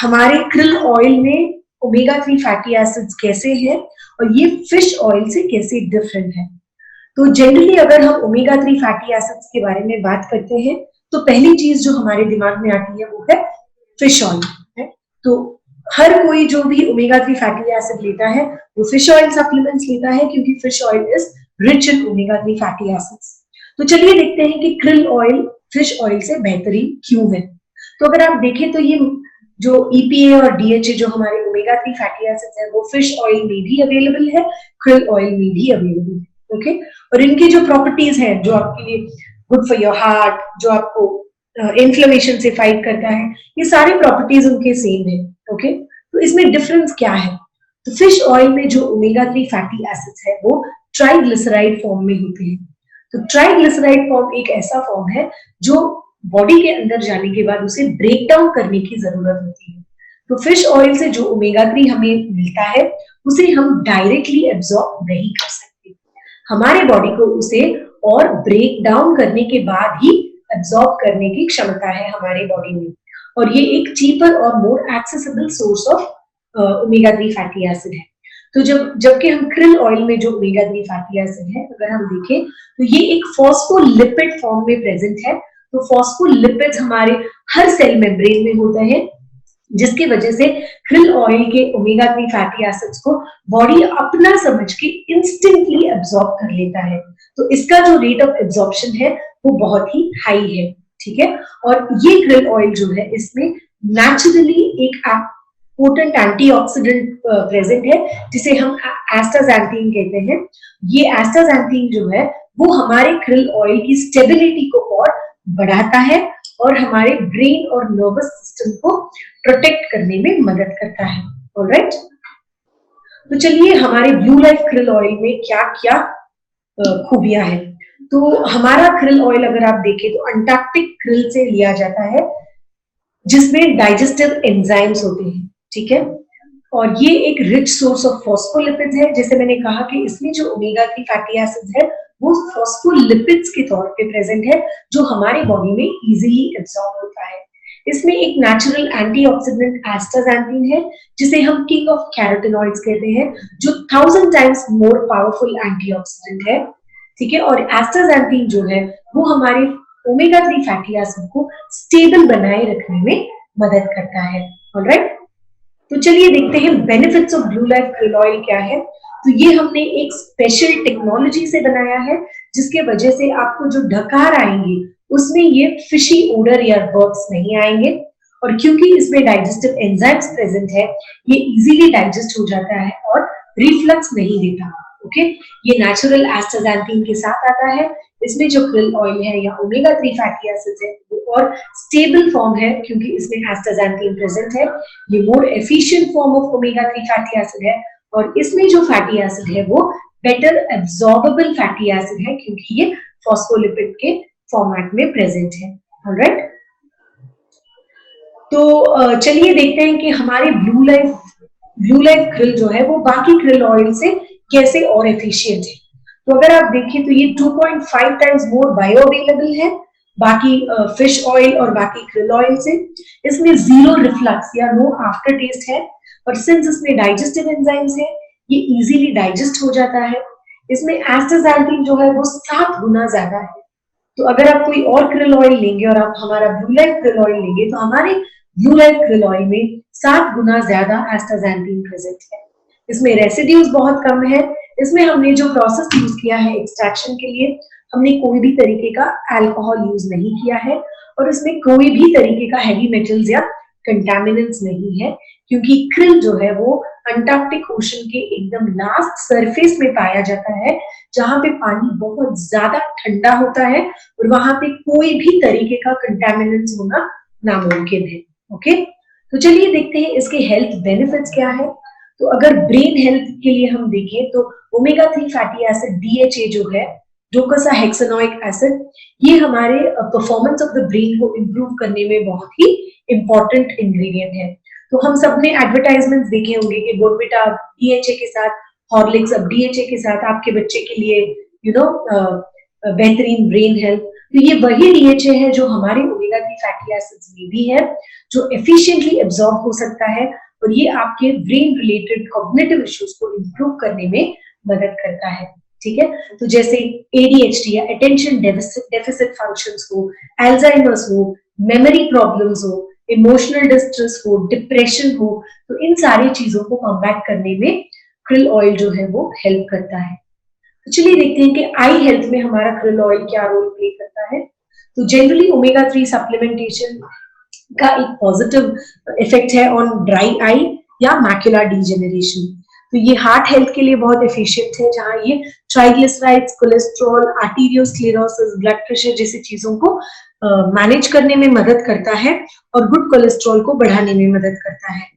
हमारे krill ऑयल में ओमेगा 3 फैटी एसिड्स कैसे हैं और ये फिश ऑयल से कैसे डिफरेंट है। तो जनरली अगर हम ओमेगा 3 फैटी एसिड्स के बारे में बात करते हैं तो पहली चीज जो हमारे दिमाग में आती है वो है फिश ऑयल है। तो हर कोई जो भी ओमेगा 3 फैटी एसिड लेता है वो फिश ऑयल सप्लीमेंट्स लेता है, क्योंकि fish oil is rich in omega 3 fatty acids. तो चलिए देखते हैं कि krill ऑयल फिश ऑयल से बेहतरीन क्यों है। तो अगर आप देखें तो ये जो EPA और DHA जो हमारे ओमेगा 3 फैटी एसिड्स है वो फिश ऑयल में भी अवेलेबल है, krill ऑयल में भी अवेलेबल है। ओके, और इनकी जो प्रॉपर्टीज हैं जो आपके लिए गुड फॉर योर हार्ट, जो आपको इन्फ्लेमेशन से फाइट करता है, ये सारे प्रॉपर्टीज उनके सेम है। ओके, तो इसमें डिफरेंस क्या है? तो फिश ऑयल में जो ओमेगा 3 फैटी एसिड्स है वो ट्राइग्लिसराइड फॉर्म में होते हैं। तो ट्राइग्लिसराइड फॉर्म एक ऐसा फॉर्म है जो बॉडी के अंदर जाने के बाद उसे ब्रेक डाउन करने की जरूरत होती है। तो फिश ऑयल से जो ओमेगा 3 हमें मिलता है उसे हम डायरेक्टली एब्जॉर्ब नहीं कर सकते, हमारे बॉडी को उसे और ब्रेक डाउन करने के बाद ही एब्जॉर्ब करने की क्षमता है हमारे बॉडी में, और ये एक चीपर और more accessible source of omega 3 fatty acid है। तो जबकि हम krill ऑयल में जो ओमेगा 3 फैटी एसिड है अगर हम देखें तो ये एक फॉस्फोलिपिड फॉर्म में प्रेजेंट है। तो फॉस्फोलिपिड्स हमारे हर सेल मेम्ब्रेन में होते हैं, जिसकी वजह से krill ऑयल के ओमेगा 3 फैटी एसिड्स को बॉडी अपना समझ के इंस्टेंटली एब्जॉर्ब कर लेता है। तो इसका जो रेट ऑफ एब्जॉर्प्शन है वो बहुत ही हाई है, ठीक है। और ये krill ऑयल जो है इसमें नेचुरली एक पोटेंट एंटीऑक्सीडेंट प्रेजेंट है जिसे हम एस्टाज़ैंथीन कहते हैं। ये एस्टाज़ैंथीन जो है वो हमारे krill ऑयल की स्टेबिलिटी को और बढ़ाता है और हमारे ब्रेन और नर्वस सिस्टम को प्रोटेक्ट करने में मदद करता है। ऑलराइट, तो चलिए हमारे ब्लू लाइफ krill ऑयल में क्या क्या खूबियां हैं। तो हमारा krill ऑयल अगर आप देखें तो अंटार्कटिक krill से लिया जाता है जिसमें डाइजेस्टिव एंजाइम्स होते हैं, ठीक है। और ये एक रिच सोर्स ऑफ फॉस्फोलिपिड्स है, जैसे मैंने कहा कि इसमें जो ओमेगा 3 फैटी एसिड्स है वो फॉस्फोलिपिड्स के तौर पे प्रेजेंट है जो हमारे बॉडी में इजीली एब्जॉर्ब होता है। इसमें एक नेचुरल एंटीऑक्सीडेंट एस्टाज़ैंथीन है जिसे हम किंग ऑफ कैरोटीनॉइड्स कहते हैं, जो 1000 टाइम्स मोर पावरफुल एंटीऑक्सीडेंट है, ठीक है। और एस्टाज़ैंथीन जो है वो हमारे ओमेगा 3 फैटी एसिड को स्टेबल बनाए रखने में मदद करता है। ऑलराइट, तो चलिए देखते हैं benefits of blue life krill oil क्या है। तो ये हमने एक स्पेशल टेक्नोलॉजी से बनाया है जिसके वजह से आपको जो ढकार आएंगे उसमें ये फिशी ओडर या बर्ड्स नहीं आएंगे, और क्योंकि इसमें डाइजेस्टिव एंजाइम्स प्रेजेंट है ये इजीली डाइजेस्ट हो जाता है और रिफ्लक्स नहीं देता। ओके, ये नेचुरल एस्टाज़ैंथीन के साथ आता है। इसमें जो krill ऑयल है या ओमेगा 3 फैटी एसिड्स है वो और स्टेबल फॉर्म है क्योंकि इसमें एस्टाज़ैंथीन प्रेजेंट है। ये more efficient form of omega 3 fatty acid है, और इसमें जो फैटी एसिड है वो बेटर एब्जॉर्बेबल फैटी एसिड है क्योंकि ये फॉस्फोलिपिड के फॉर्मेट में प्रेजेंट है। ऑलराइट, तो चलिए देखते हैं कि हमारे ब्लू लाइफ krill जो है वो बाकी krill ऑयल से कैसे और एफिशिएंट है। तो अगर आप देखें तो ये 2.5 टाइम्स मोर बायो अवेलेबल है बाकी फिश ऑयल और बाकी krill ऑयल से। इसमें जीरो रिफ्लक्स या नो आफ्टर टेस्ट है, और सिंस इसमें डाइजेस्टिव एंजाइम्स है ये इजीली डाइजेस्ट हो जाता है। इसमें एस्टाज़ैंथीन जो है वो 7 गुना ज्यादा है। तो अगर आप कोई और krill ऑयल लेंगे और आप हमारा ब्लू लाइफ krill ऑयल लेंगे तो हमारे ब्लू लाइफ krill ऑयल में 7 गुना ज्यादा एस्टाज़ैंथीन प्रेजेंट है। इसमें रेसिड्यूज बहुत कम है। इसमें हमने जो प्रोसेस यूज किया है एक्सट्रैक्शन के लिए, हमने कोई भी तरीके का अल्कोहल यूज नहीं किया है, और इसमें कोई भी तरीके का हैवी मेटल्स या कंटामिनेंट्स नहीं है, क्योंकि krill जो है वो अंटार्कटिक ओशन के एकदम लास्ट सरफेस में पाया जाता है जहां पे पानी बहुत ज्यादा ठंडा होता है और वहां पे कोई भी तरीके का कंटामिनेंट्स होना नामुमकिन है। ओके, तो चलिए देखते हैं इसके हेल्थ बेनिफिट्स क्या है। तो अगर ब्रेन हेल्थ के लिए हम देखें तो ओमेगा 3 फैटी एसिड DHA जो है, डोकोसाहेक्सेनोइक एसिड, ये हमारे परफॉर्मेंस ऑफ द ब्रेन को इम्प्रूव करने में बहुत ही इंपॉर्टेंट इंग्रेडिएंट है। तो हम सब ने एडवर्टाइजमेंट्स देखे होंगे कि बोर्नविटा DHA के साथ, हॉर्लिक्स अब DHA के साथ आपके बच्चे के लिए बेहतरीन ब्रेन हेल्थ। तो ये वही DHA है जो हमारे ओमेगा 3 फैटी एसिड्स में भी है, जो एफिशिएंटली एब्जॉर्ब हो सकता है, और ये आपके ब्रेन रिलेटेड कॉग्निटिव इश्यूज को इम्प्रूव करने में मदद करता है। ठीक है, तो जैसे ADHD या अटेंशन डेफिसिट फंक्शंस हो, अल्जाइमर्स हो, मेमोरी प्रॉब्लम्स हो, इमोशनल डिस्ट्रेस हो, डिप्रेशन हो, तो इन सारी चीजों को कॉम्बैट करने में krill ऑयल जो है वो हेल्प करता है। तो चलिए देखते हैं कि आई हेल्थ में हमारा krill ऑयल क्या रोल प्ले करता है। तो जनरली ओमेगा 3 सप्लीमेंटेशन का एक पॉजिटिव इफेक्ट है ऑन ड्राई आई या मैक्युलर डीजेनरेशन। तो ये हार्ट हेल्थ के लिए बहुत एफिशिएंट है, जहां ये triglycerides, cholesterol, arteriosclerosis, blood pressure जैसी चीजों को मैनेज करने में मदद करता है और गुड कोलेस्ट्रॉल को बढ़ाने में मदद करता है।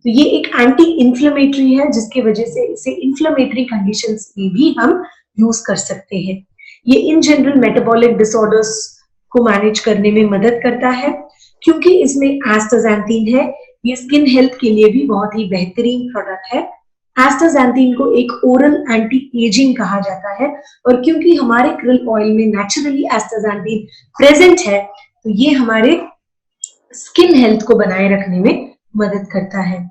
तो ये एक एंटी इंफ्लेमेटरी है, जिसकी वजह से इसे इंफ्लेमेटरी कंडीशंस में भी हम यूज कर सकते हैं। ये इन जनरल मेटाबॉलिक डिसऑर्डर्स को मैनेज करने में मदद करता है, क्योंकि इसमें एस्टाजेंथिन है। ये स्किन हेल्थ के लिए भी बहुत ही बेहतरीन प्रोडक्ट है। एस्टाजेंथिन को एक ओरल एंटी एजिंग कहा जाता है, और क्योंकि हमारे krill ऑयल में नेचुरली एस्टाजेंथिन प्रेजेंट है, तो ये हमारे स्किन हेल्थ को बनाए रखने में मदद करता है।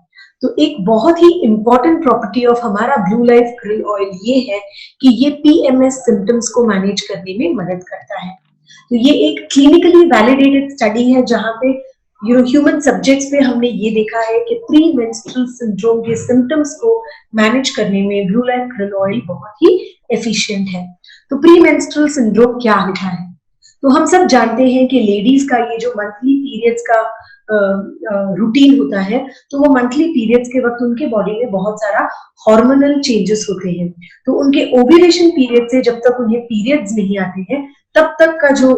तो एक बहुत ही इंपॉर्टेंट प्रॉपर्टी ऑफ हमारा ब्लू लाइफ krill ऑयल ये है कि ये पीएमएस सिम्टम्स को मैनेज करने में मदद करता है। तो ये एक क्लिनिकली वैलिडेटेड स्टडी है, जहां पे ह्यूमन सब्जेक्ट्स पे हमने ये देखा है कि प्री मेंस्ट्रुअल सिंड्रोम के सिम्टम्स को मैनेज करने में ब्लू लाइफ krill ऑयल बहुत ही एफिशिएंट है। तो प्री मेंस्ट्रुअल सिंड्रोम क्या होता है? तो हम सब जानते हैं कि लेडीज का ये जो मंथली पीरियड्स का रूटीन होता है, तो वो मंथली पीरियड्स के वक्त उनके बॉडी में बहुत सारा हार्मोनल चेंजेस होते हैं। तो उनके ओव्यूलेशन पीरियड से जब तक उन्हें पीरियड्स नहीं आते हैं, तब तक का जो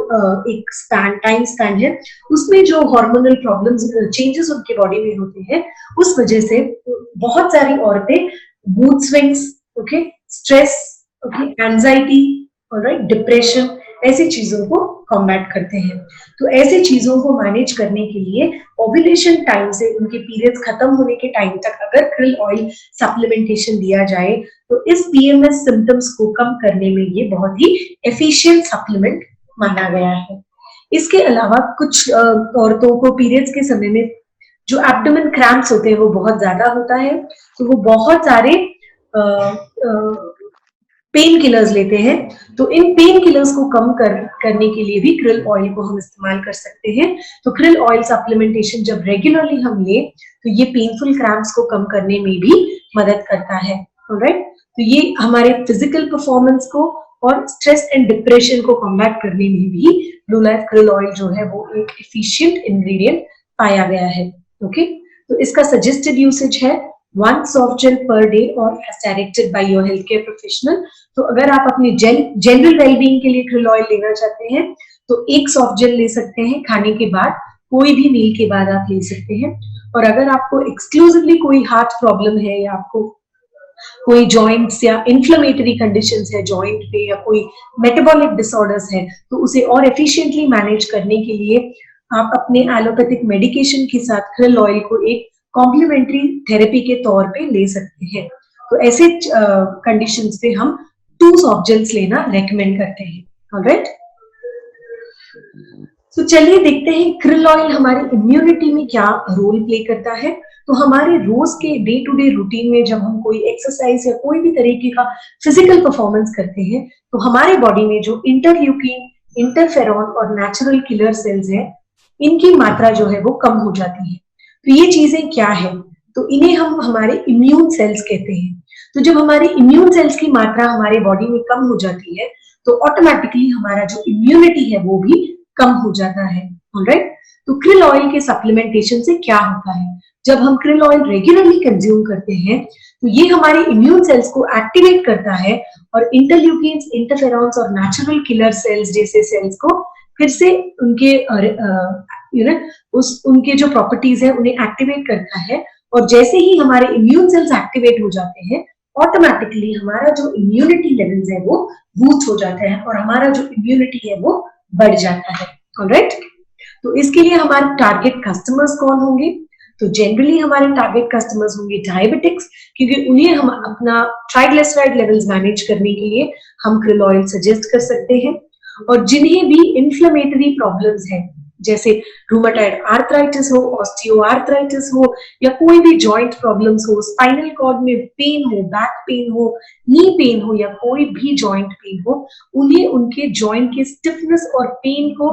एक टाइम स्पैन है, उसमें जो हार्मोनल प्रॉब्लम्स चेंजेस उनके बॉडी में होते हैं, उस वजह से बहुत सारी औरतें mood swings, okay, stress, okay, anxiety, alright, depression, ऐसी चीजों को कॉम्बैट करते हैं। तो ऐसी चीजों को मैनेज करने के लिए ओव्यूलेशन टाइम से उनके पीरियड्स खत्म होने के टाइम तक अगर krill ऑयल सप्लीमेंटेशन दिया जाए, तो इस पीएमएस सिम्टम्स को कम करने में ये बहुत ही एफिशिएंट सप्लीमेंट माना गया है। इसके अलावा कुछ औरतों को पीरियड्स के समय में जो एब्डोमेन क्रैम्प्स होते हैं वो बहुत ज्यादा होता है, तो वो बहुत सारे पेन किलर्स लेते हैं। तो इन पेन किलर्स को कम करने के लिए भी krill ऑयल को हम इस्तेमाल कर सकते हैं। तो krill ऑयल सप्लीमेंटेशन जब रेगुलरली हम ले, तो ये पेनफुल क्रैम्प्स को कम करने में भी मदद करता है। ऑलराइट, तो ये हमारे फिजिकल परफॉर्मेंस को और स्ट्रेस एंड डिप्रेशन को कॉम्बैट करने में भी ब्लू लाइफ krill ऑयल जो है वो एक एफिशिएंट इंग्रेडिएंट पाया गया है। ओके, तो इसका सजेस्टेड यूसेज है 1 soft gel per day or as directed by your healthcare professional। तो अगर आप अपनी जनरल वेलबींग के लिए krill ऑयल लेना चाहते हैं, तो 1 सॉफ्ट जेल ले सकते हैं खाने के बाद, कोई भी मील के बाद आप ले सकते हैं। और अगर आपको एक्सक्लूसिवली कोई हार्ट प्रॉब्लम है, या आपको कोई जॉइंट्स या इन्फ्लेमेटरी कंडीशंस है जॉइंट पे, या कोई मेटाबॉलिक डिसऑर्डर्स है, तो उसे और एफिशिएंटली मैनेज करने के लिए आप अपने एलोपैथिक मेडिकेशन के साथ krill ऑयल को एक कॉम्प्लीमेंट्री थेरेपी के तौर पे ले सकते हैं। तो ऐसे कंडीशंस पे हम 2 सॉफ्ट जेल्स लेना रेकमेंड करते हैं। ऑलराइट, तो चलिए देखते हैं krill ऑयल हमारी इम्यूनिटी में क्या रोल प्ले करता है। तो हमारे रोज के डे टू डे रूटीन में जब हम कोई एक्सरसाइज या कोई भी तरीके का फिजिकल परफॉर्मेंस करते हैं, तो हमारे बॉडी में जो इंटरल्यूकिन, इंटरफेरॉन और नेचुरल किलर सेल्स हैं, इनकी मात्रा जो है वो कम हो जाती है। तो ये चीजें क्या है? तो इन्हें हम हमारे इम्यून सेल्स कहते हैं। तो जब हमारे इम्यून सेल्स की मात्रा हमारे बॉडी में कम हो जाती है, तो ऑटोमेटिकली हमारा जो इम्यूनिटी है वो भी कम हो जाता है। ऑलराइट, तो krill ऑयल के सप्लीमेंटेशन से क्या होता है? जब हम krill ऑयल रेगुलरली कंज्यूम करते हैं, तो ये हमारे इम्यून सेल्स को एक्टिवेट करता है और इंटरल्यूकिन्स, इंटरफेरॉन्स और नेचुरल किलर सेल्स जैसे सेल्स को फिर से उनके उनके जो प्रॉपर्टीज है उन्हें एक्टिवेट करता है। और जैसे ही हमारे इम्यून सेल्स एक्टिवेट हो जाते हैं, ऑटोमेटिकली हमारा जो इम्यूनिटी लेवल्स है वो बूस्ट हो जाता है और हमारा जो इम्यूनिटी है वो बढ़ जाता है। ऑलराइट, तो इसके लिए हमारे टारगेट कस्टमर्स कौन होंगे? तो जनरली हमारे टारगेट कस्टमर्स होंगे डायबिटिक्स, क्योंकि उन्हें हम अपना ट्राइग्लिसराइड लेवल्स मैनेज करने के लिए हम krill ऑयल सजेस्ट कर सकते हैं। और जिन्हें भी इन्फ्लेमेटरी प्रॉब्लम्स है, जैसे रूमेटॉइड आर्थराइटिस हो, ऑस्टियोआर्थराइटिस हो, या कोई भी जॉइंट प्रॉब्लम्स हो, स्पाइनल कॉर्ड में पेन हो, बैक पेन हो, नी पेन हो, या कोई भी जॉइंट पेन हो, उन्हें उनके जॉइंट के स्टिफनेस और पेन को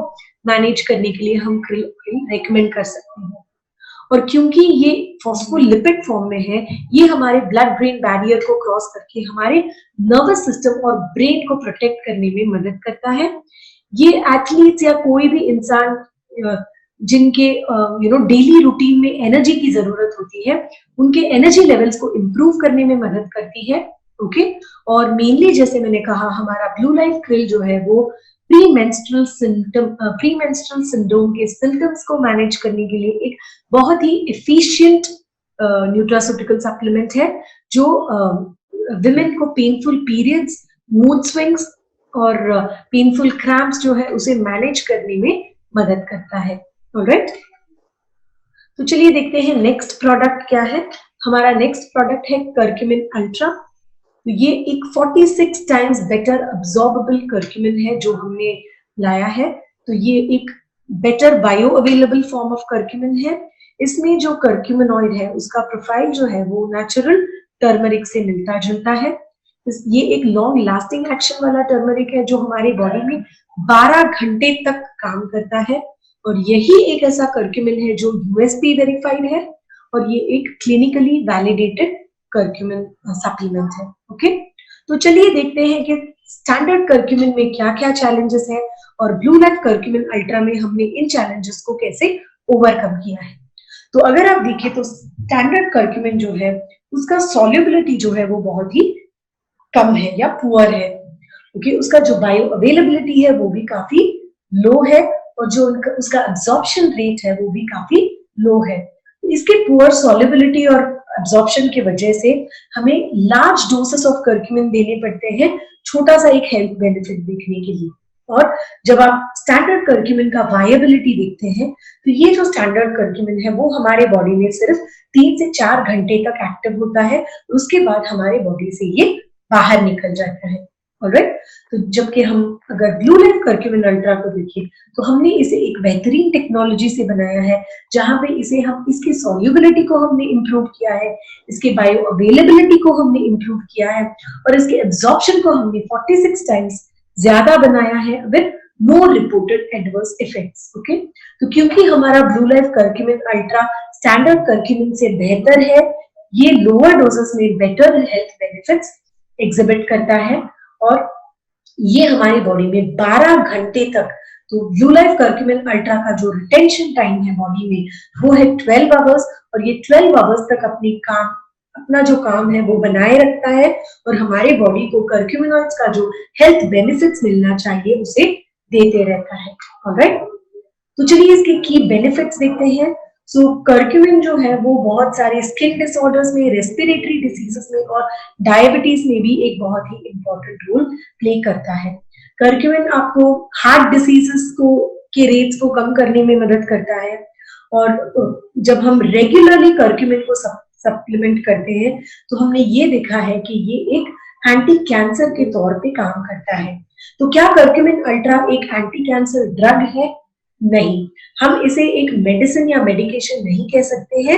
मैनेज करने के लिए हम krill ऑयल रेकमेंड कर सकते हैं। और क्योंकि ये फॉस्फोलिपिड फॉर्म में है, ये हमारे ब्लड ब्रेन बैरियर को क्रॉस करके हमारे नर्वस सिस्टम और ब्रेन को प्रोटेक्ट करने में मदद करता है। ये एथलीट्स या कोई भी इंसान जिनके डेली रूटीन में एनर्जी की जरूरत होती है, उनके एनर्जी लेवल्स को इम्प्रूव करने में मदद करती है। ओके, और मेनली जैसे मैंने कहा, हमारा ब्लू लाइफ क्रिल जो है वो प्रीमेंस्ट्रुअल सिंड्रोम के सिम्टम्स को मैनेज करने के लिए एक बहुत ही एफिशिएंट न्यूट्रास्यूटिकल सप्लीमेंट है, जो विमेन को पेनफुल पीरियड्स, मूड स्विंग्स और पेनफुल क्रैम्प्स जो है उसे मैनेज करने में मदद करता है। ऑलराइट, तो चलिए देखते हैं नेक्स्ट प्रोडक्ट क्या है। हमारा नेक्स्ट प्रोडक्ट है कर्क्यूमिन अल्ट्रा। तो ये एक 46 टाइम्स बेटर अब्सॉर्बेबल कर्क्यूमिन है जो हमने लाया है। तो ये एक better bio available form of curcumin है। इसमें जो कर्क्यूमिनॉइड है उसका प्रोफाइल जो है वो नेचुरल टर्मरिक से मिलता जुलता है। ये एक लॉन्ग लास्टिंग एक्शन वाला टर्मरिक है जो हमारी बॉडी में 12 घंटे तक काम करता है, और यही एक ऐसा कर्क्यूमिन है जो यूएसपी वेरीफाइड है, और ये एक क्लिनिकली वैलिडेटेड कर्क्यूमिन सप्लीमेंट है। ओके, तो चलिए देखते हैं कि स्टैंडर्ड कर्क्यूमिन में क्या क्या चैलेंजेस हैं और ब्लू लाइफ कर्क्यूमिन अल्ट्रा में हमने इन चैलेंजेस को कैसे ओवरकम किया है। तो अगर आप देखें तो स्टैंडर्ड कर्क्यूमिन जो है उसका सॉल्युबिलिटी जो है वो बहुत ही कम है या पुअर है, क्योंकि उसका जो बायो अवेलेबिलिटी है वो भी काफी लो है, और जो उसका एब्जॉर्प्शन रेट है वो भी काफी लो है। इसके पुअर सॉल्युबिलिटी और एब्जॉर्प्शन की वजह से हमें लार्ज डोसेस ऑफ कर्क्यूमिन देने पड़ते हैं छोटा सा एक हेल्थ बेनिफिट देखने के लिए। और जब आप स्टैंडर्ड कर्क्यूमिन का वायबिलिटी देखते हैं तो ये जो स्टैंडर्ड कर्क्यूमिन है वो हमारे बॉडी में सिर्फ 3 से 4 घंटे तक एक्टिव होता है, उसके बाद हमारे बॉडी से ये बाहर निकल जाता है। ऑलराइट, तो जबकि हम अगर ब्लू लाइफ कर्क्यूमिन अल्ट्रा को देखें तो हमने इसे एक बेहतरीन टेक्नोलॉजी से बनाया है, जहां पे इसे हम इसकी सॉल्युबिलिटी को हमने इंप्रूव किया है, इसके बायो अवेलेबिलिटी को हमने इंप्रूव किया है, और इसके एब्जॉर्प्शन को हमने 46 टाइम्स ज्यादा बनाया है with no reported adverse effects. Okay, तो क्योंकि हमारा Blue Life curcumin ultra standard curcumin से बेहतर है, ये लोअर डोजेस में बेटर हेल्थ बेनिफिट्स एग्जिबिट करता है, और ये हमारी बॉडी में 12 घंटे तक, तो ब्लू लाइफ कर्क्यूमिन अल्ट्रा का जो रिटेंशन टाइम है बॉडी में वो है 12 आवर्स, और ये 12 आवर्स तक अपना जो काम है वो बनाए रखता है, और हमारे बॉडी को कर्क्यूमिनॉइड्स का जो हेल्थ बेनिफिट्स मिलना चाहिए उसे देते रहता है। ऑलराइट, तो चलिए इसके की बेनिफिट्स देखते हैं। सो कर्क्यूमिन जो है वो बहुत सारे स्किन डिसऑर्डर्स में, रेस्पिरेटरी डिसीजेस में और डायबिटीज में भी एक बहुत ही इंपॉर्टेंट रोल प्ले करता है। कर्क्यूमिन आपको हार्ट डिसीजेस के रेट्स को कम करने में मदद करता है, और जब हम रेगुलरली कर्क्यूमिन को सप्लीमेंट करते हैं तो हमने ये देखा है कि ये एक एंटी कैंसर के तौर पे काम करता है। तो क्या कर्क्यूमिन अल्ट्रा एक एंटी कैंसर ड्रग है? नहीं, हम इसे एक मेडिसिन या मेडिकेशन नहीं कह सकते हैं,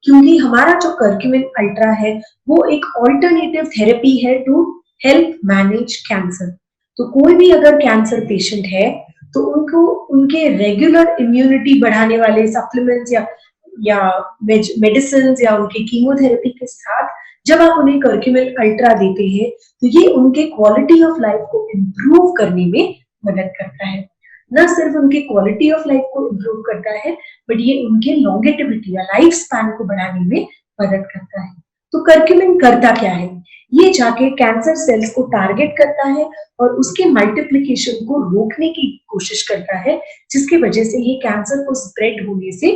क्योंकि हमारा जो कर्क्यूमिन अल्ट्रा है वो एक ऑल्टरनेटिव थेरेपी है टू हेल्प मैनेज कैंसर। तो कोई भी अगर कैंसर पेशेंट है तो उनको उनके रेगुलर इम्यूनिटी बढ़ाने वाले सप्लीमेंट्स या मेडिसिन या उनके कीमोथेरेपी के साथ जब आप उन्हें कर्क्यूमिन अल्ट्रा देते हैं तो ये उनके क्वालिटी ऑफ लाइफ को इम्प्रूव करने में मदद करता है। न सिर्फ उनके क्वालिटी ऑफ लाइफ को इम्प्रूव करता है, बट ये उनके लॉन्गेटिविटी या लाइफ स्पैन को बढ़ाने में मदद करता है। तो कर्क्यूमिन करता क्या है? ये जाके कैंसर सेल्स को टारगेट करता है और उसके मल्टीप्लिकेशन को रोकने की कोशिश करता है, जिसकी वजह से ये कैंसर को स्प्रेड होने से,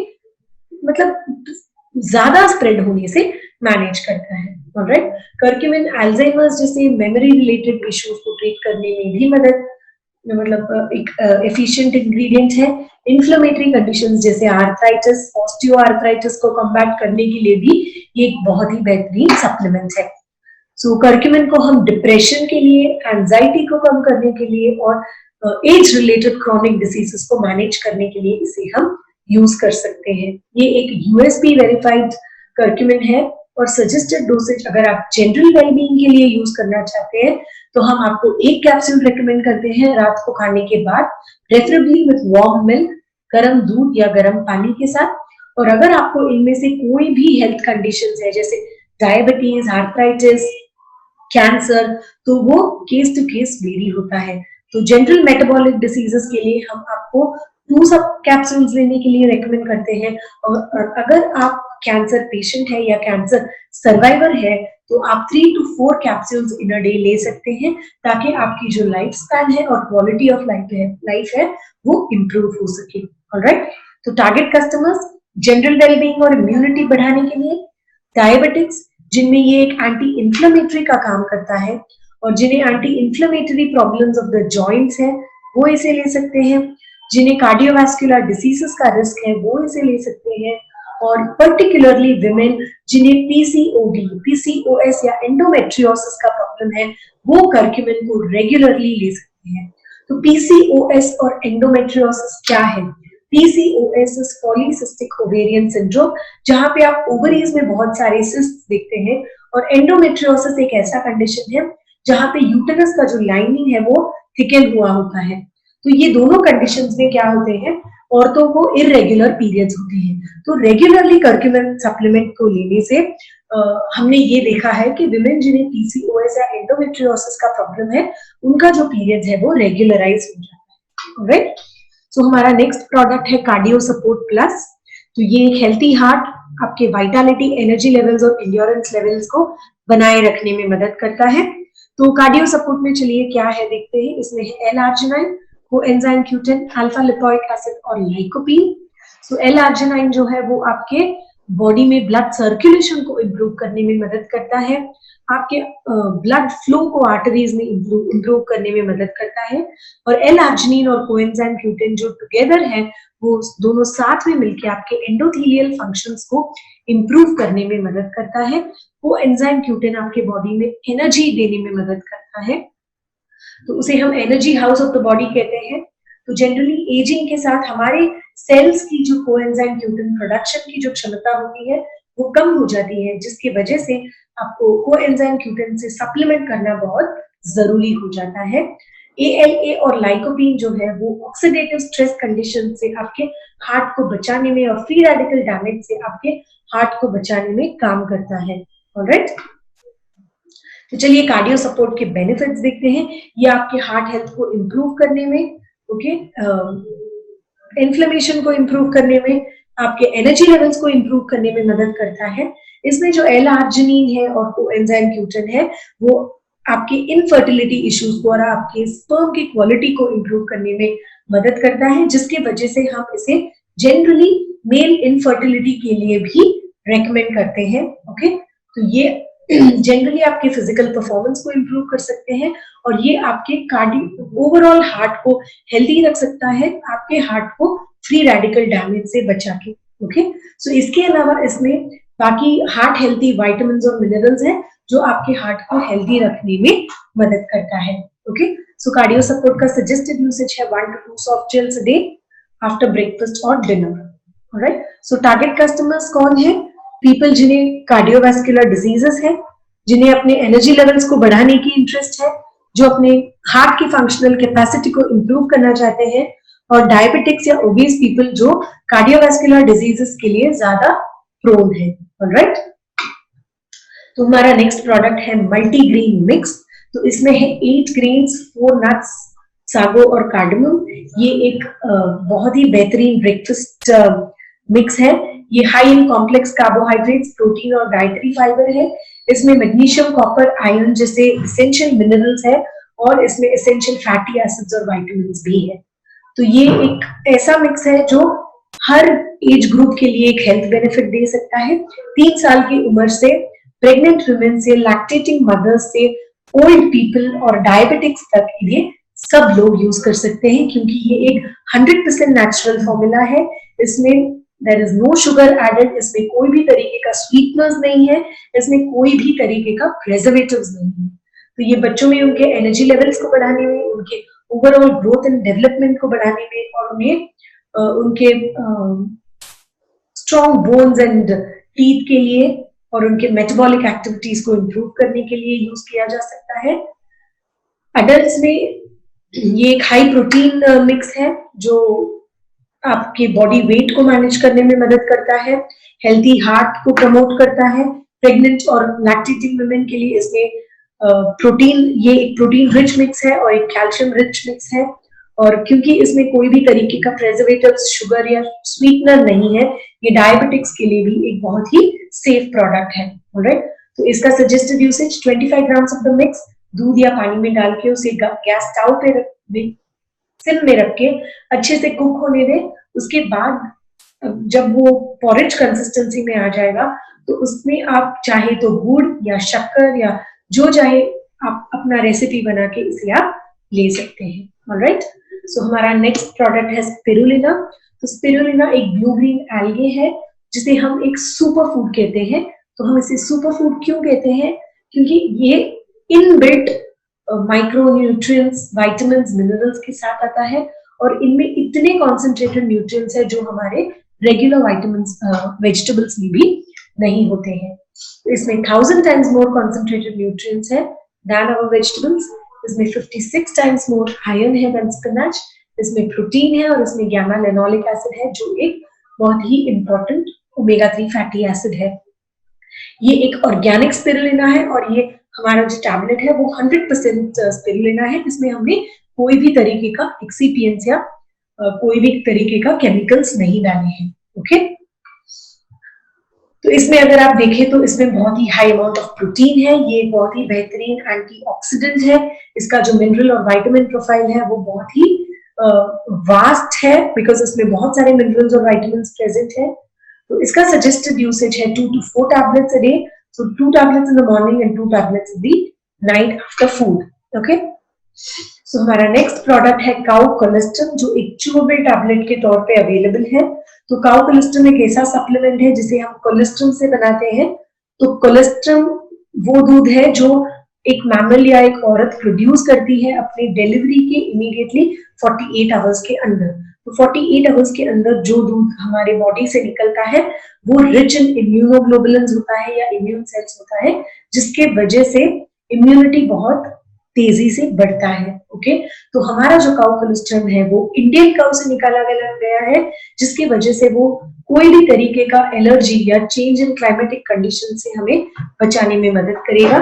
मतलब ज्यादा स्प्रेड होने से मैनेज करता है। ऑलराइट, कर्क्यूमिन अल्जाइमर्स जैसे मेमोरी रिलेटेड इश्यूज को ट्रीट करने में भी एक एफिशिएंट इंग्रेडिएंट है। इन्फ्लेमेटरी कंडीशंस जैसे आर्थराइटिस, ऑस्टियोआर्थराइटिस को कम्बैट करने के लिए भी ये एक बहुत ही बेहतरीन सप्लीमेंट है। सो कर्क्यूमिन को हम डिप्रेशन के लिए, एंजाइटी को कम करने के लिए और एज रिलेटेड क्रॉनिक डिसीजेस को मैनेज करने के लिए इसे हम यूज कर सकते हैं। ये एक यूएसपी वेरीफाइड कर्क्यूमिन है, और सजेस्टेड डोसेज अगर आप जनरल वेलबीइंग के लिए यूज करना चाहते हैं तो हम आपको 1 कैप्सूल रेकमेंड करते हैं रात को खाने के बाद, प्रेफरेबली विद वार्म मिल्क, गर्म दूध या गर्म पानी के साथ। और अगर आपको इनमें से कोई भी हेल्थ कंडीशंस है जैसे डायबिटीज, आर्थराइटिस, कैंसर, तो वो केस टू केस वेरी होता है। तो जनरल मेटाबॉलिक डिसीजेस के लिए हम आपको 2 सब कैप्सूल्स लेने के लिए रेकमेंड करते हैं। और अगर आप कैंसर पेशेंट है या कैंसर सर्वाइवर है तो आप 3 to 4 capsules in a day ले सकते हैं, ताकि आपकी जो लाइफ स्पैन है और क्वालिटी ऑफ लाइफ है वो इम्प्रूव हो सके। ऑलराइट, तो टारगेट कस्टमर्स जनरल वेलबींग और इम्यूनिटी बढ़ाने के लिए, डायबिटिक्स जिनमें ये एक एंटी इंफ्लेमेटरी का काम करता है और जिन्हें anti inflammatory problems of the joints है वो इसे ले सकते हैं, जिन्हें कार्डियोवास्कुलर डिसीजेस का रिस्क है वो इसे ले सकते हैं, और पर्टिकुलरली विमेन जिन्हें पीसीओडी, पीसीओएस या एंडोमेट्रियोसिस का प्रॉब्लम है वो कर्क्यूमिन को रेगुलरली ले सकते हैं। तो पीसीओएस और एंडोमेट्रियोसिस क्या है? PCOS is polycystic ovarian syndrome, जहां पे आप ओवरीज में बहुत सारे सिस्ट देखते हैं, और एंडोमेट्रियोसिस एक ऐसा कंडीशन है जहां पे यूटेरस का जो लाइनिंग है वो थिकन हुआ होता है। तो ये दोनों कंडीशंस में क्या होते हैं, औरतों को इरेगुलर पीरियड्स होते हैं। तो रेगुलरली कर्क्यूमिन सप्लीमेंट को लेने से हमने ये देखा है कि विमेन जिन्हें पीसीओएस या एंडोमेट्रियोसिस का प्रॉब्लम है उनका जो पीरियड्स है वो रेगुलराइज हो जाता है। राइट, सो हमारा नेक्स्ट प्रोडक्ट है कार्डियो सपोर्ट प्लस। तो ये एक हेल्थी हार्ट आपके वाइटालिटी, एनर्जी लेवल्स और एंड्योरेंस लेवल्स को बनाए रखने में मदद करता है। तो कार्डियो सपोर्ट में चलिए क्या है देखते हैं। इसमें है L-arginine, coenzyme Q10, alpha lipoic acid और लाइकोपीन। सो L-arginine जो है वो आपके बॉडी में ब्लड सर्कुलेशन को इम्प्रूव करने में मदद करता है, आपके ब्लड फ्लो को आर्टरीज में इम्प्रूव करने में मदद करता है, और L-arginine और कोएंजाइम Q10 जो टुगेदर है वो दोनों साथ में मिलकर आपके एंडोथेलियल फंक्शंस को इम्प्रूव करने में मदद करता है। वो एंजाइम Q10 आपके बॉडी में एनर्जी देने में मदद करता है, तो उसे हम energy house of the body कहते हैं। तो जनरली एजिंग के साथ हमारे सेल्स की जो कोएंजाइम Q10 प्रोडक्शन की जो क्षमता होती है वो कम हो जाती है, जिसकी वजह से आपको कोएंजाइम Q10 से सप्लीमेंट करना बहुत जरूरी हो जाता है। ALA और लाइकोपीन जो है वो ऑक्सीडेटिव स्ट्रेस कंडीशन से आपके हार्ट को बचाने में और फ्री रेडिकल डैमेज से आपके हार्ट को बचाने में काम करता है। ऑलराइट, तो चलिए कार्डियो सपोर्ट के बेनिफिट्स देखते हैं। ये आपके हार्ट हेल्थ को इम्प्रूव करने में, इन्फ्लेमेशन को इम्प्रूव करने में, आपके एनर्जी लेवल्स को इम्प्रूव करने में मदद करता है। इसमें जो L-arginine है और कोएंजाइम Q10 है वो आपके इनफर्टिलिटी इश्यूज को और आपके स्पर्म की क्वालिटी को इम्प्रूव करने में मदद करता है, जिसकी वजह से हम इसे जनरली मेल इनफर्टिलिटी के लिए भी रेकमेंड करते हैं। ओके, तो ये जनरली आपके फिजिकल परफॉर्मेंस को इम्प्रूव कर सकते हैं और ये आपके कार्डियो ओवरऑल हार्ट को हेल्दी रख सकता है, आपके हार्ट को फ्री रेडिकल डैमेज से बचा के। ओके, सो इसके अलावा इसमें बाकी हार्ट हेल्दी विटामिन्स और मिनरल्स हैं जो आपके हार्ट को हेल्दी रखने में मदद करता है। ओके, सो कार्डियो सपोर्ट का सजेस्टेड यूसेज है 1 to 2 soft gels a day after breakfast और डिनर। ऑलराइट, सो टारगेट कस्टमर्स कौन है? पीपल जिन्हें कार्डियोवास्कुलर डिजीजेस है, जिन्हें अपने एनर्जी लेवल्स को बढ़ाने की इंटरेस्ट है, जो अपने हार्ट की फंक्शनल कैपेसिटी को इम्प्रूव करना चाहते हैं, और डायबिटिक्स या ओबीज पीपल जो कार्डियोवास्कुलर डिजीजेस के लिए ज्यादा प्रोन है। ऑलराइट, तो हमारा नेक्स्ट प्रोडक्ट है मल्टीग्रेन मिक्स। तो इसमें है 8 ग्रेन्स, 4 नट्स, सागो और कार्डमम। ये एक बहुत ही बेहतरीन ब्रेकफास्ट मिक्स है। ये high in complex carbohydrates, protein और डाइटरी फाइबर है। इसमें मैग्नीशियम, कॉपर, आयरन जैसे एसेंशियल मिनरल्स है और इसमें एसेंशियल फैटी एसिड्स और विटामिन्स भी है। तो ये एक ऐसा मिक्स है जो हर एज ग्रुप के लिए एक हेल्थ बेनिफिट दे सकता है। 3 साल की उम्र से प्रेग्नेंट वुमेन से लैक्टेटिंग मदर्स से ओल्ड पीपल और डायबिटिक्स तक ये सब लोग यूज कर सकते हैं, क्योंकि ये एक 100% नेचुरल फॉर्मूला है। इसमें there is no sugar added, इसमें कोई भी तरीके का स्वीटनर्स नहीं है, इसमें कोई भी तरीके का प्रिजर्वेटिव्स नहीं है। तो ये बच्चों में उनके एनर्जी लेवल्स को बढ़ाने में, उनके ओवरऑल ग्रोथ एंड डेवलपमेंट को बढ़ाने में और उन्हें उनके स्ट्रॉन्ग बोन्स एंड टीथ के लिए और उनके मेटाबॉलिक एक्टिविटीज को इम्प्रूव करने के लिए यूज किया जा सकता है। अडल्ट्स में ये एक हाई प्रोटीन मिक्स है जो आपके बॉडी वेट को मैनेज करने में मदद करता है, हेल्थी हार्ट को प्रमोट करता है। प्रेग्नेंट और लैक्टेटिंग वुमेन के लिए इसमें प्रोटीन, ये एक प्रोटीन रिच मिक्स है और एक कैल्शियम रिच मिक्स है, और क्योंकि इसमें कोई भी तरीके का प्रेजर्वेटिव्स, शुगर या स्वीटनर नहीं है, ये डायबिटिक्स के लिए भी एक बहुत ही सेफ प्रोडक्ट है। ऑलराइट, तो इसका suggested usage 25 grams of the mix दूध या पानी में डाल के उसे गैस स्टोव पे रख दे, सिम में रख के अच्छे से कुक होने दें। उसके बाद जब वो पॉरेज कंसिस्टेंसी में आ जाएगा तो उसमें आप चाहे तो गुड़ या शक्कर या जो चाहे आप अपना रेसिपी बना के इसे आप ले सकते हैं। ऑलराइट, सो हमारा नेक्स्ट प्रोडक्ट है स्पिरुलिना। तो स्पिरुलिना एक ब्लू ग्रीन एल्गे है जिसे हम एक सुपर फूड कहते हैं। तो हम इसे सुपर फूड क्यों कहते हैं? क्योंकि ये inbuilt micro nutrients, vitamins, minerals के साथ आता है और इनमें इतने कॉन्सेंट्रेटेड न्यूट्रिएंट्स है जो हमारे रेगुलर विटामिन्स वेजिटेबल्स में भी नहीं होते हैं। तो इसमें 1000 टाइम्स मोर कॉन्सेंट्रेटेड न्यूट्रिएंट्स है than our vegetables। इसमें 56 टाइम्स मोर आयरन है than spinach। इसमें प्रोटीन है और इसमें गैमा लेनोलिक एसिड है जो एक बहुत ही इंपॉर्टेंट ओमेगा 3 फैटी एसिड है। ये एक ऑर्गेनिक स्पिरुलिना है और ये हमारा जो टैबलेट है वो 100% स्पिरुलिना है। इसमें हमने कोई भी तरीके का एक्सीपिएंट्स या कोई भी तरीके का केमिकल्स नहीं डाले हैं। ओके, तो इसमें अगर आप देखें तो इसमें बहुत ही हाई अमाउंट ऑफ प्रोटीन है। ये बहुत ही बेहतरीन एंटीऑक्सीडेंट है। इसका जो मिनरल और विटामिन प्रोफाइल है वो बहुत ही वास्ट है बिकॉज इसमें बहुत सारे मिनरल्स और विटामिन प्रेजेंट है। तो इसका सजेस्टेड यूसेज है 2 to 4 tablets a day. So 2 tablets in the morning and 2 tablets in the night after food. Okay, so हमारा नेक्स्ट प्रोडक्ट है काउ कोलेस्ट्रम जो एक च्यूएबल टैबलेट के तौर पे अवेलेबल है। तो काउ कोलेस्ट्रम एक ऐसा सप्लीमेंट है जिसे हम कोलेस्ट्रम से बनाते हैं। तो कोलेस्ट्रम वो दूध है जो एक मैमल या एक औरत प्रोड्यूस करती है अपनी डिलीवरी के इमीडिएटली 48 आवर्स के अंदर। तो 48 आवर्स के अंदर जो दूध हमारे बॉडी से निकलता है वो रिच इन इम्यूनोग्लोबुलिन्स होता है या इम्यून सेल्स होता है जिसके वजह से इम्यूनिटी बहुत तेजी से बढ़ता है। ओके, तो हमारा जो काउ कोलेस्ट्रम है वो इंडियन काउ से निकाला गया है जिसकी वजह से वो कोई भी तरीके का एलर्जी या चेंज इन क्लाइमेटिक कंडीशन से हमें बचाने में मदद करेगा।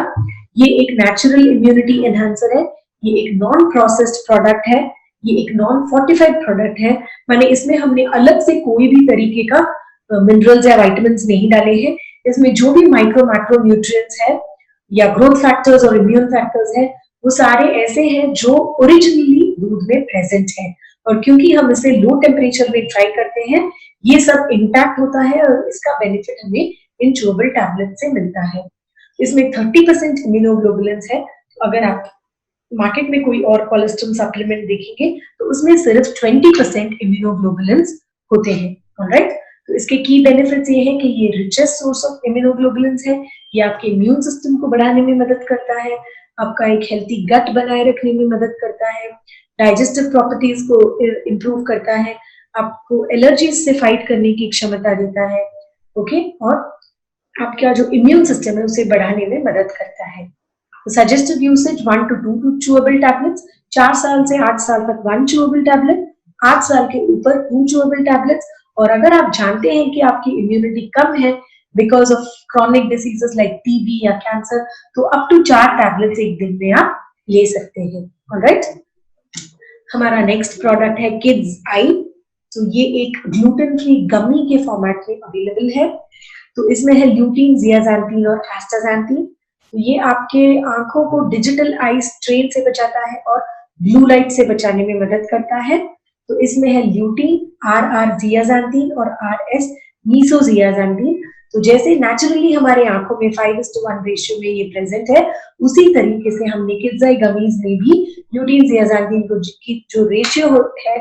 ये एक नेचुरल इम्यूनिटी एनहांसर है। ये एक नॉन प्रोसेस्ड प्रोडक्ट है। ये एक नॉन फोर्टिफाइड प्रोडक्ट है, माने इसमें हमने अलग से कोई भी तरीके का मिनरल्स या विटामिन्स नहीं डाले हैं। इसमें जो भी माइक्रो मैक्रो न्यूट्रिएंट्स है या ग्रोथ फैक्टर्स और इम्यून फैक्टर्स है वो सारे ऐसे हैं जो ओरिजिनली दूध में प्रेजेंट है और क्योंकि हम इसे लो टेम्परेचर में ट्राई करते हैं ये सब इंटैक्ट होता है और इसका बेनिफिट हमें इन च्यूएबल टैबलेट से मिलता है। इसमें 30% इम्यूनोग्लोबुलिन्स है। तो अगर आप मार्केट में कोई और कोलेस्ट्रॉल सप्लीमेंट देखेंगे तो उसमें सिर्फ 20% इम्यूनोग्लोबुलिन्स होते हैं। ऑलराइट, तो इसके की बेनिफिट्स ये हैं कि ये रिचेस्ट सोर्स ऑफ इम्यूनोग्लोबुलिन्स है। ये आपके इम्यून सिस्टम को बढ़ाने में मदद करता है, आपका एक हेल्थी गट बनाए रखने में मदद करता है, डाइजेस्टिव प्रॉपर्टीज को इंप्रूव करता है, आपको एलर्जीज से फाइट करने की क्षमता देता है। ओके, और आपका जो इम्यून सिस्टम है उसे बढ़ाने में मदद करता है। Suggested usage 1 to 2 chewable tablets. 4 साल से 8 साल तक 1 च्यूएबल टैबलेट, 8 साल के ऊपर 2 च्यूएबल टैबलेट्स। और अगर आप जानते हैं कि आपकी इम्यूनिटी कम है because of chronic diseases like TB या कैंसर तो अप टू 4 टैबलेट्स एक दिन में आप ले सकते हैं। ऑलराइट, हमारा नेक्स्ट प्रोडक्ट है किड्स आई। तो ये एक ग्लूटेन फ्री गमी के फॉर्मेट में अवेलेबल है। तो इसमें है ल्यूटीन, जियाज़ैंथीन और एस्टाज़ैंथीन। तो ये आपके आंखों को डिजिटल आई स्ट्रेन से बचाता है और ब्लू लाइट से बचाने में मदद करता है। तो इसमें है ल्यूटीन, आर जियाज़ैंथीन और RS मीसोजियाज़ैंथीन। तो जैसे नेचुरली हमारे आंखों में 5:1 रेशियो में ये प्रेजेंट है उसी तरीके से हमने किड्स आई गमीज में भी ल्यूटीन जियाज़ैंथीन को जो रेशियो है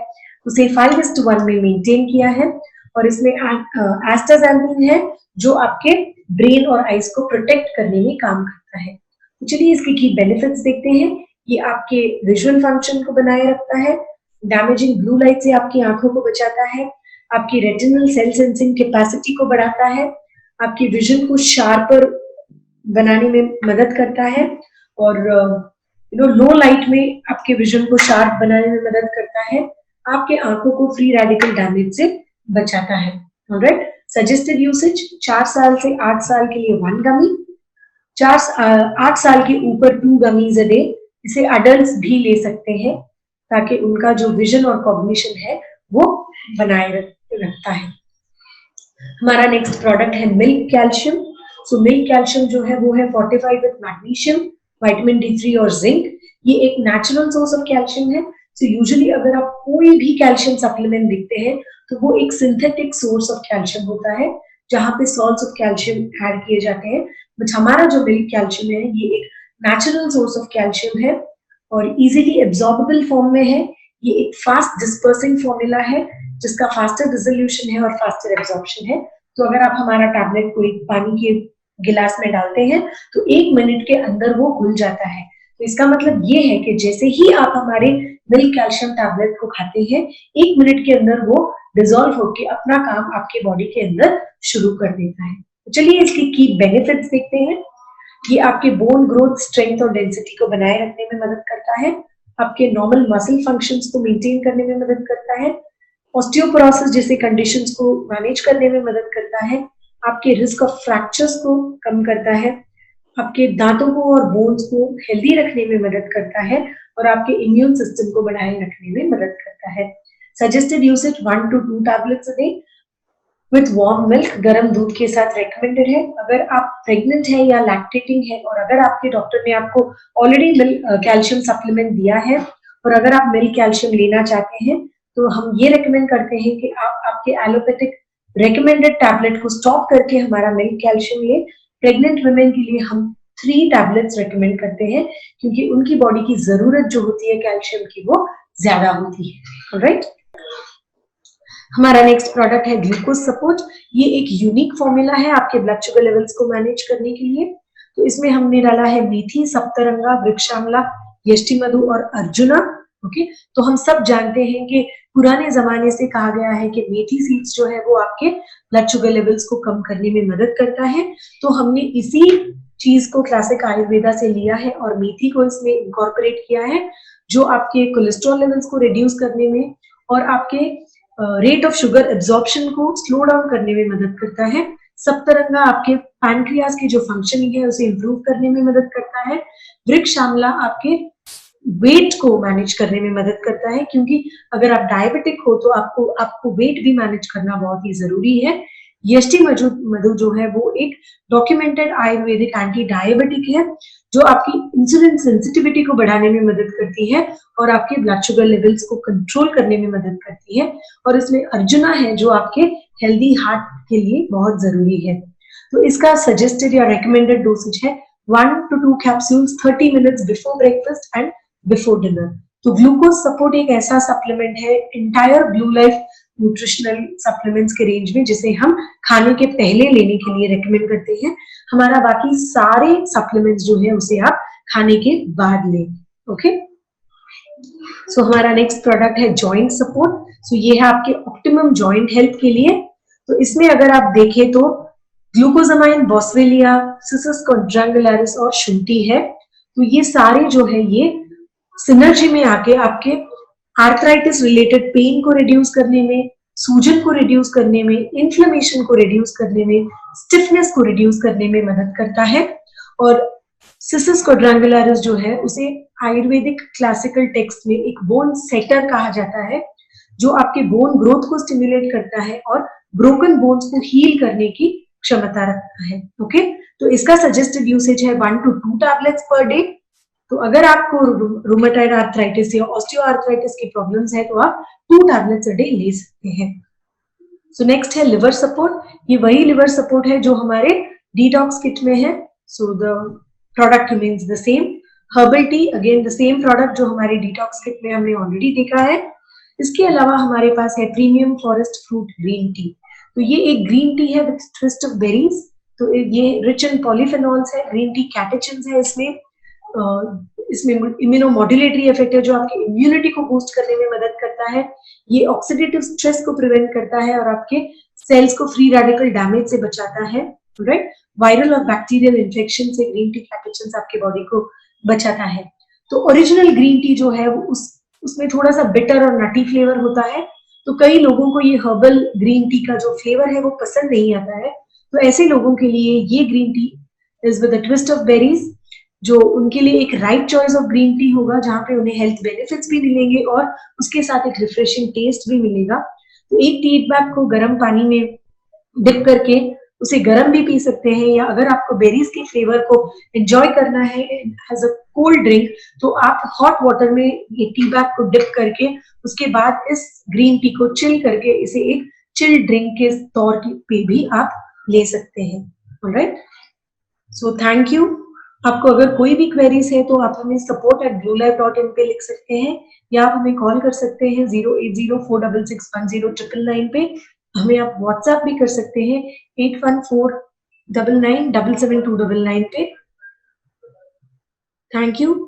उसे 5:1 में मेंटेन किया है। और इसमें एस्टाज़ैंथीन है जो आपके ब्रेन और आईज को प्रोटेक्ट करने में काम करता है। तो चलिए इसके की बेनिफिट्स देखते हैं। ये आपके विजुअल फंक्शन को बनाए रखता है, डैमेजिंग ब्लू लाइट से आपकी आंखों को बचाता है, आपकी रेटिनल सेल सेंसिंग कैपेसिटी को बढ़ाता है, आपकी विजन को शार्पर बनाने में मदद करता है और लो लाइट में आपके विजन को शार्प बनाने में मदद करता है, आपके आंखों को फ्री रेडिकल डैमेज से बचाता है। ऑलराइट, सजेस्टेड यूसेज 4 साल से 8 साल के लिए 1 गमी, 8 साल के ऊपर 2 गमीज अ डे। इसे अडल्ट्स भी ले सकते हैं। ताकि उनका जो विजन और कॉग्निशन है वो बनाए रखता है। हमारा नेक्स्ट प्रोडक्ट है milk calcium. So milk calcium जो है वो है fortified with magnesium, vitamin D3 और जिंक। ये एक नेचुरल सोर्स ऑफ कैल्शियम है। सो यूजुअली अगर आप कोई भी कैल्शियम सप्लीमेंट देखते हैं तो वो एक सिंथेटिक सोर्स ऑफ कैल्शियम होता है, जहां पे सॉल्ट्स ऑफ कैल्शियम ऐड किए जाते हैं। बट हमारा जो मिल्क कैल्शियम है ये एक नेचुरल सोर्स ऑफ कैल्शियम है और इजीली एब्जॉर्बेबल फॉर्म में है। ये एक फास्ट डिस्पर्सिंग फॉर्मूला है जिसका फास्टर डिसोल्यूशन है और फास्टर एब्जॉर्प्शन है। तो अगर आप हमारा टैबलेट को एक पानी के गिलास में डालते हैं तो 1 मिनट के अंदर वो घुल जाता है। तो इसका मतलब ये है कि जैसे ही आप हमारे मिल्क कैल्शियम टैबलेट को खाते हैं 1 मिनट के अंदर वो डिसॉल्व होकर अपना काम आपके बॉडी के अंदर शुरू कर देता है। तो चलिए इसकी की बेनिफिट्स देखते हैं। ये आपके बोन ग्रोथ, स्ट्रेंथ और डेंसिटी को बनाए रखने में मदद करता है, आपके नॉर्मल मसल फंक्शंस को मेंटेन करने में मदद करता है, ऑस्टियोपोरोसिस जैसे कंडीशंस को मैनेज करने में मदद करता है, आपके रिस्क ऑफ फ्रैक्चर्स को कम करता है, आपके दांतों को और बोन्स को हेल्दी रखने में मदद करता है और आपके इम्यून सिस्टम को बनाए रखने में मदद करता है। Suggested usage 1 to 2 tablets a day with warm milk, गर्म दूध के साथ रेकमेंडेड है। अगर आप प्रेग्नेंट है या लैक्टेटिंग है और अगर आपके डॉक्टर ने आपको ऑलरेडी कैल्शियम सप्लीमेंट दिया है और अगर आप मिल्क कैल्शियम लेना चाहते हैं तो हम ये रेकमेंड करते हैं कि आप आपके एलोपैथिक रेकमेंडेड टैबलेट को स्टॉप करके हमारा मिल्क कैल्शियम ले। प्रेग्नेंट वुमेन के लिए हम 3 टैबलेट्स रेकमेंड करते हैं क्योंकि उनकी बॉडी की जरूरत जो होती है कैल्शियम की वो ज्यादा होती है। राइट, हमारा नेक्स्ट प्रोडक्ट है ग्लूकोज सपोर्ट। ये एक यूनिक फॉर्मूला है आपके ब्लड शुगर लेवल्स को मैनेज करने के लिए। तो इसमें हमने डाला है मेथी, सप्तरंगा, वृक्षामला, यष्टि मधु और अर्जुना। ओके, तो हम सब जानते हैं कि पुराने जमाने से कहा गया है कि मेथी सीड्स जो है वो आपके ब्लड शुगर लेवल्स को कम करने में मदद करता है। तो हमने इसी चीज को क्लासिक आयुर्वेदा से लिया है और मेथी को इसमें इनकॉर्पोरेट किया है, जो आपके कोलेस्ट्रॉल लेवल्स को रिड्यूस करने में और आपके रेट ऑफ शुगर एब्जॉर्प्शन को स्लो डाउन करने में मदद करता है। सप्तरंगा आपके पैनक्रियाज की जो फंक्शनिंग है उसे इंप्रूव करने में मदद करता है। वृक्ष आंवला आपके वेट को मैनेज करने में मदद करता है, क्योंकि अगर आप डायबिटिक हो तो आपको वेट भी मैनेज करना बहुत ही जरूरी है। यष्टि मधु जो है वो एक डॉक्यूमेंटेड आयुर्वेदिक एंटी डायबिटिक है जो आपकी इंसुलिन सेंसिटिविटी को बढ़ाने में मदद करती है और आपके ब्लड शुगर लेवल्स को कंट्रोल करने में मदद करती है। और इसमें अर्जुना है जो आपके हेल्दी हार्ट के लिए बहुत जरूरी है। तो इसका सजेस्टेड या रेकमेंडेड डोसेज है 1 to 2 capsules 30 minutes before breakfast and before dinner. तो ग्लूकोज सपोर्ट एक ऐसा सप्लीमेंट है entire blue life nutritional supplements के रेंज में जिसे हम खाने के पहले लेने के लिए रेकमेंड करते हैं। हमारा बाकी सारे सप्लीमेंट्स जो है उसे आप खाने के बाद लें। ओके, सो हमारा नेक्स्ट प्रोडक्ट है जॉइंट सपोर्ट। सो ये है आपके ऑप्टिमम जॉइंट हेल्थ के लिए। तो इसमें अगर आप देखें तो ग्लूकोजामाइन, बॉस्वेलिया, सिसस क्वाड्रेंगुलरिस और शुंठी है। तो ये सारे जो है ये सिनर्जी में आके आपके आर्थराइटिस रिलेटेड पेन को रिड्यूस करने में, सूजन को रिड्यूस करने में, इन्फ्लेमेशन को रिड्यूस करने में, स्टिफनेस को रिड्यूस करने में मदद करता है। और सिसस क्वाड्रेंगुलरिस जो है उसे आयुर्वेदिक क्लासिकल टेक्स्ट में एक बोन सेटर कहा जाता है, जो आपके बोन ग्रोथ को स्टिमुलेट करता है और ब्रोकन बोन्स को हील करने की क्षमता रखता है। ओके, तो इसका सजेस्टेड यूसेज है 1 to 2 टैबलेट्स पर डे। तो अगर आपको रूमेटॉइड आर्थराइटिस या ऑस्टियोआर्थराइटिस की प्रॉब्लम्स है तो आप 2 टैबलेट्स अ डे ले सकते हैं। सो नेक्स्ट है लिवर सपोर्ट। ये वही लिवर सपोर्ट है जो हमारे डिटॉक्स किट में है। So the product remains the same. Herbal tea again the same product जो हमारे डिटॉक्स किट में हमने ऑलरेडी देखा है। इसके अलावा हमारे पास है premium forest fruit green tea. तो ये एक ग्रीन टी है विद ट्विस्ट ऑफ बेरीज। तो ये रिच इन पॉलीफेनॉल्स है, ग्रीन टी कैटेचिन्स है इसमें इम्यूनोमॉड्यूलेटरी इफेक्ट है जो आपकी इम्यूनिटी को बूस्ट करने में मदद करता है। ये ऑक्सीडेटिव स्ट्रेस को प्रिवेंट करता है और आपके सेल्स को फ्री रेडिकल डैमेज से बचाता है। राइट, वायरल और बैक्टीरियल इन्फेक्शन से ग्रीन टी कैटेचिन्स आपके बॉडी को बचाता है। तो ओरिजिनल ग्रीन टी जो है वो उसमें थोड़ा सा बिटर और नटी फ्लेवर होता है। तो कई लोगों को ये हर्बल ग्रीन टी का जो फ्लेवर है वो पसंद नहीं आता है। तो ऐसे लोगों के लिए ये green tea is with a twist of berries जो उनके लिए एक right choice of green tea होगा, जहाँ पे उन्हें हेल्थ बेनिफिट्स भी मिलेंगे और उसके साथ एक रिफ्रेशिंग टेस्ट भी मिलेगा। तो एक टी बैग को गर्म पानी में डिप करके उसे गर्म भी पी सकते हैं, या अगर आपको बेरीज के फ्लेवर को एंजॉय करना है एज अ कोल्ड ड्रिंक, तो आप हॉट वाटर में ये टी बैग को डिप करके उसके बाद इस ग्रीन टी को चिल करके इसे एक चिल ड्रिंक के तौर पे भी आप ले सकते हैं। Alright, so thank you. आपको अगर कोई भी क्वेरीज है तो आप हमें support@bluelife.in पे लिख सकते हैं, या आप हमें कॉल कर सकते हैं 08046610999 पे। हमें आप व्हाट्सएप भी कर सकते हैं 8149977299 पे। Thank you.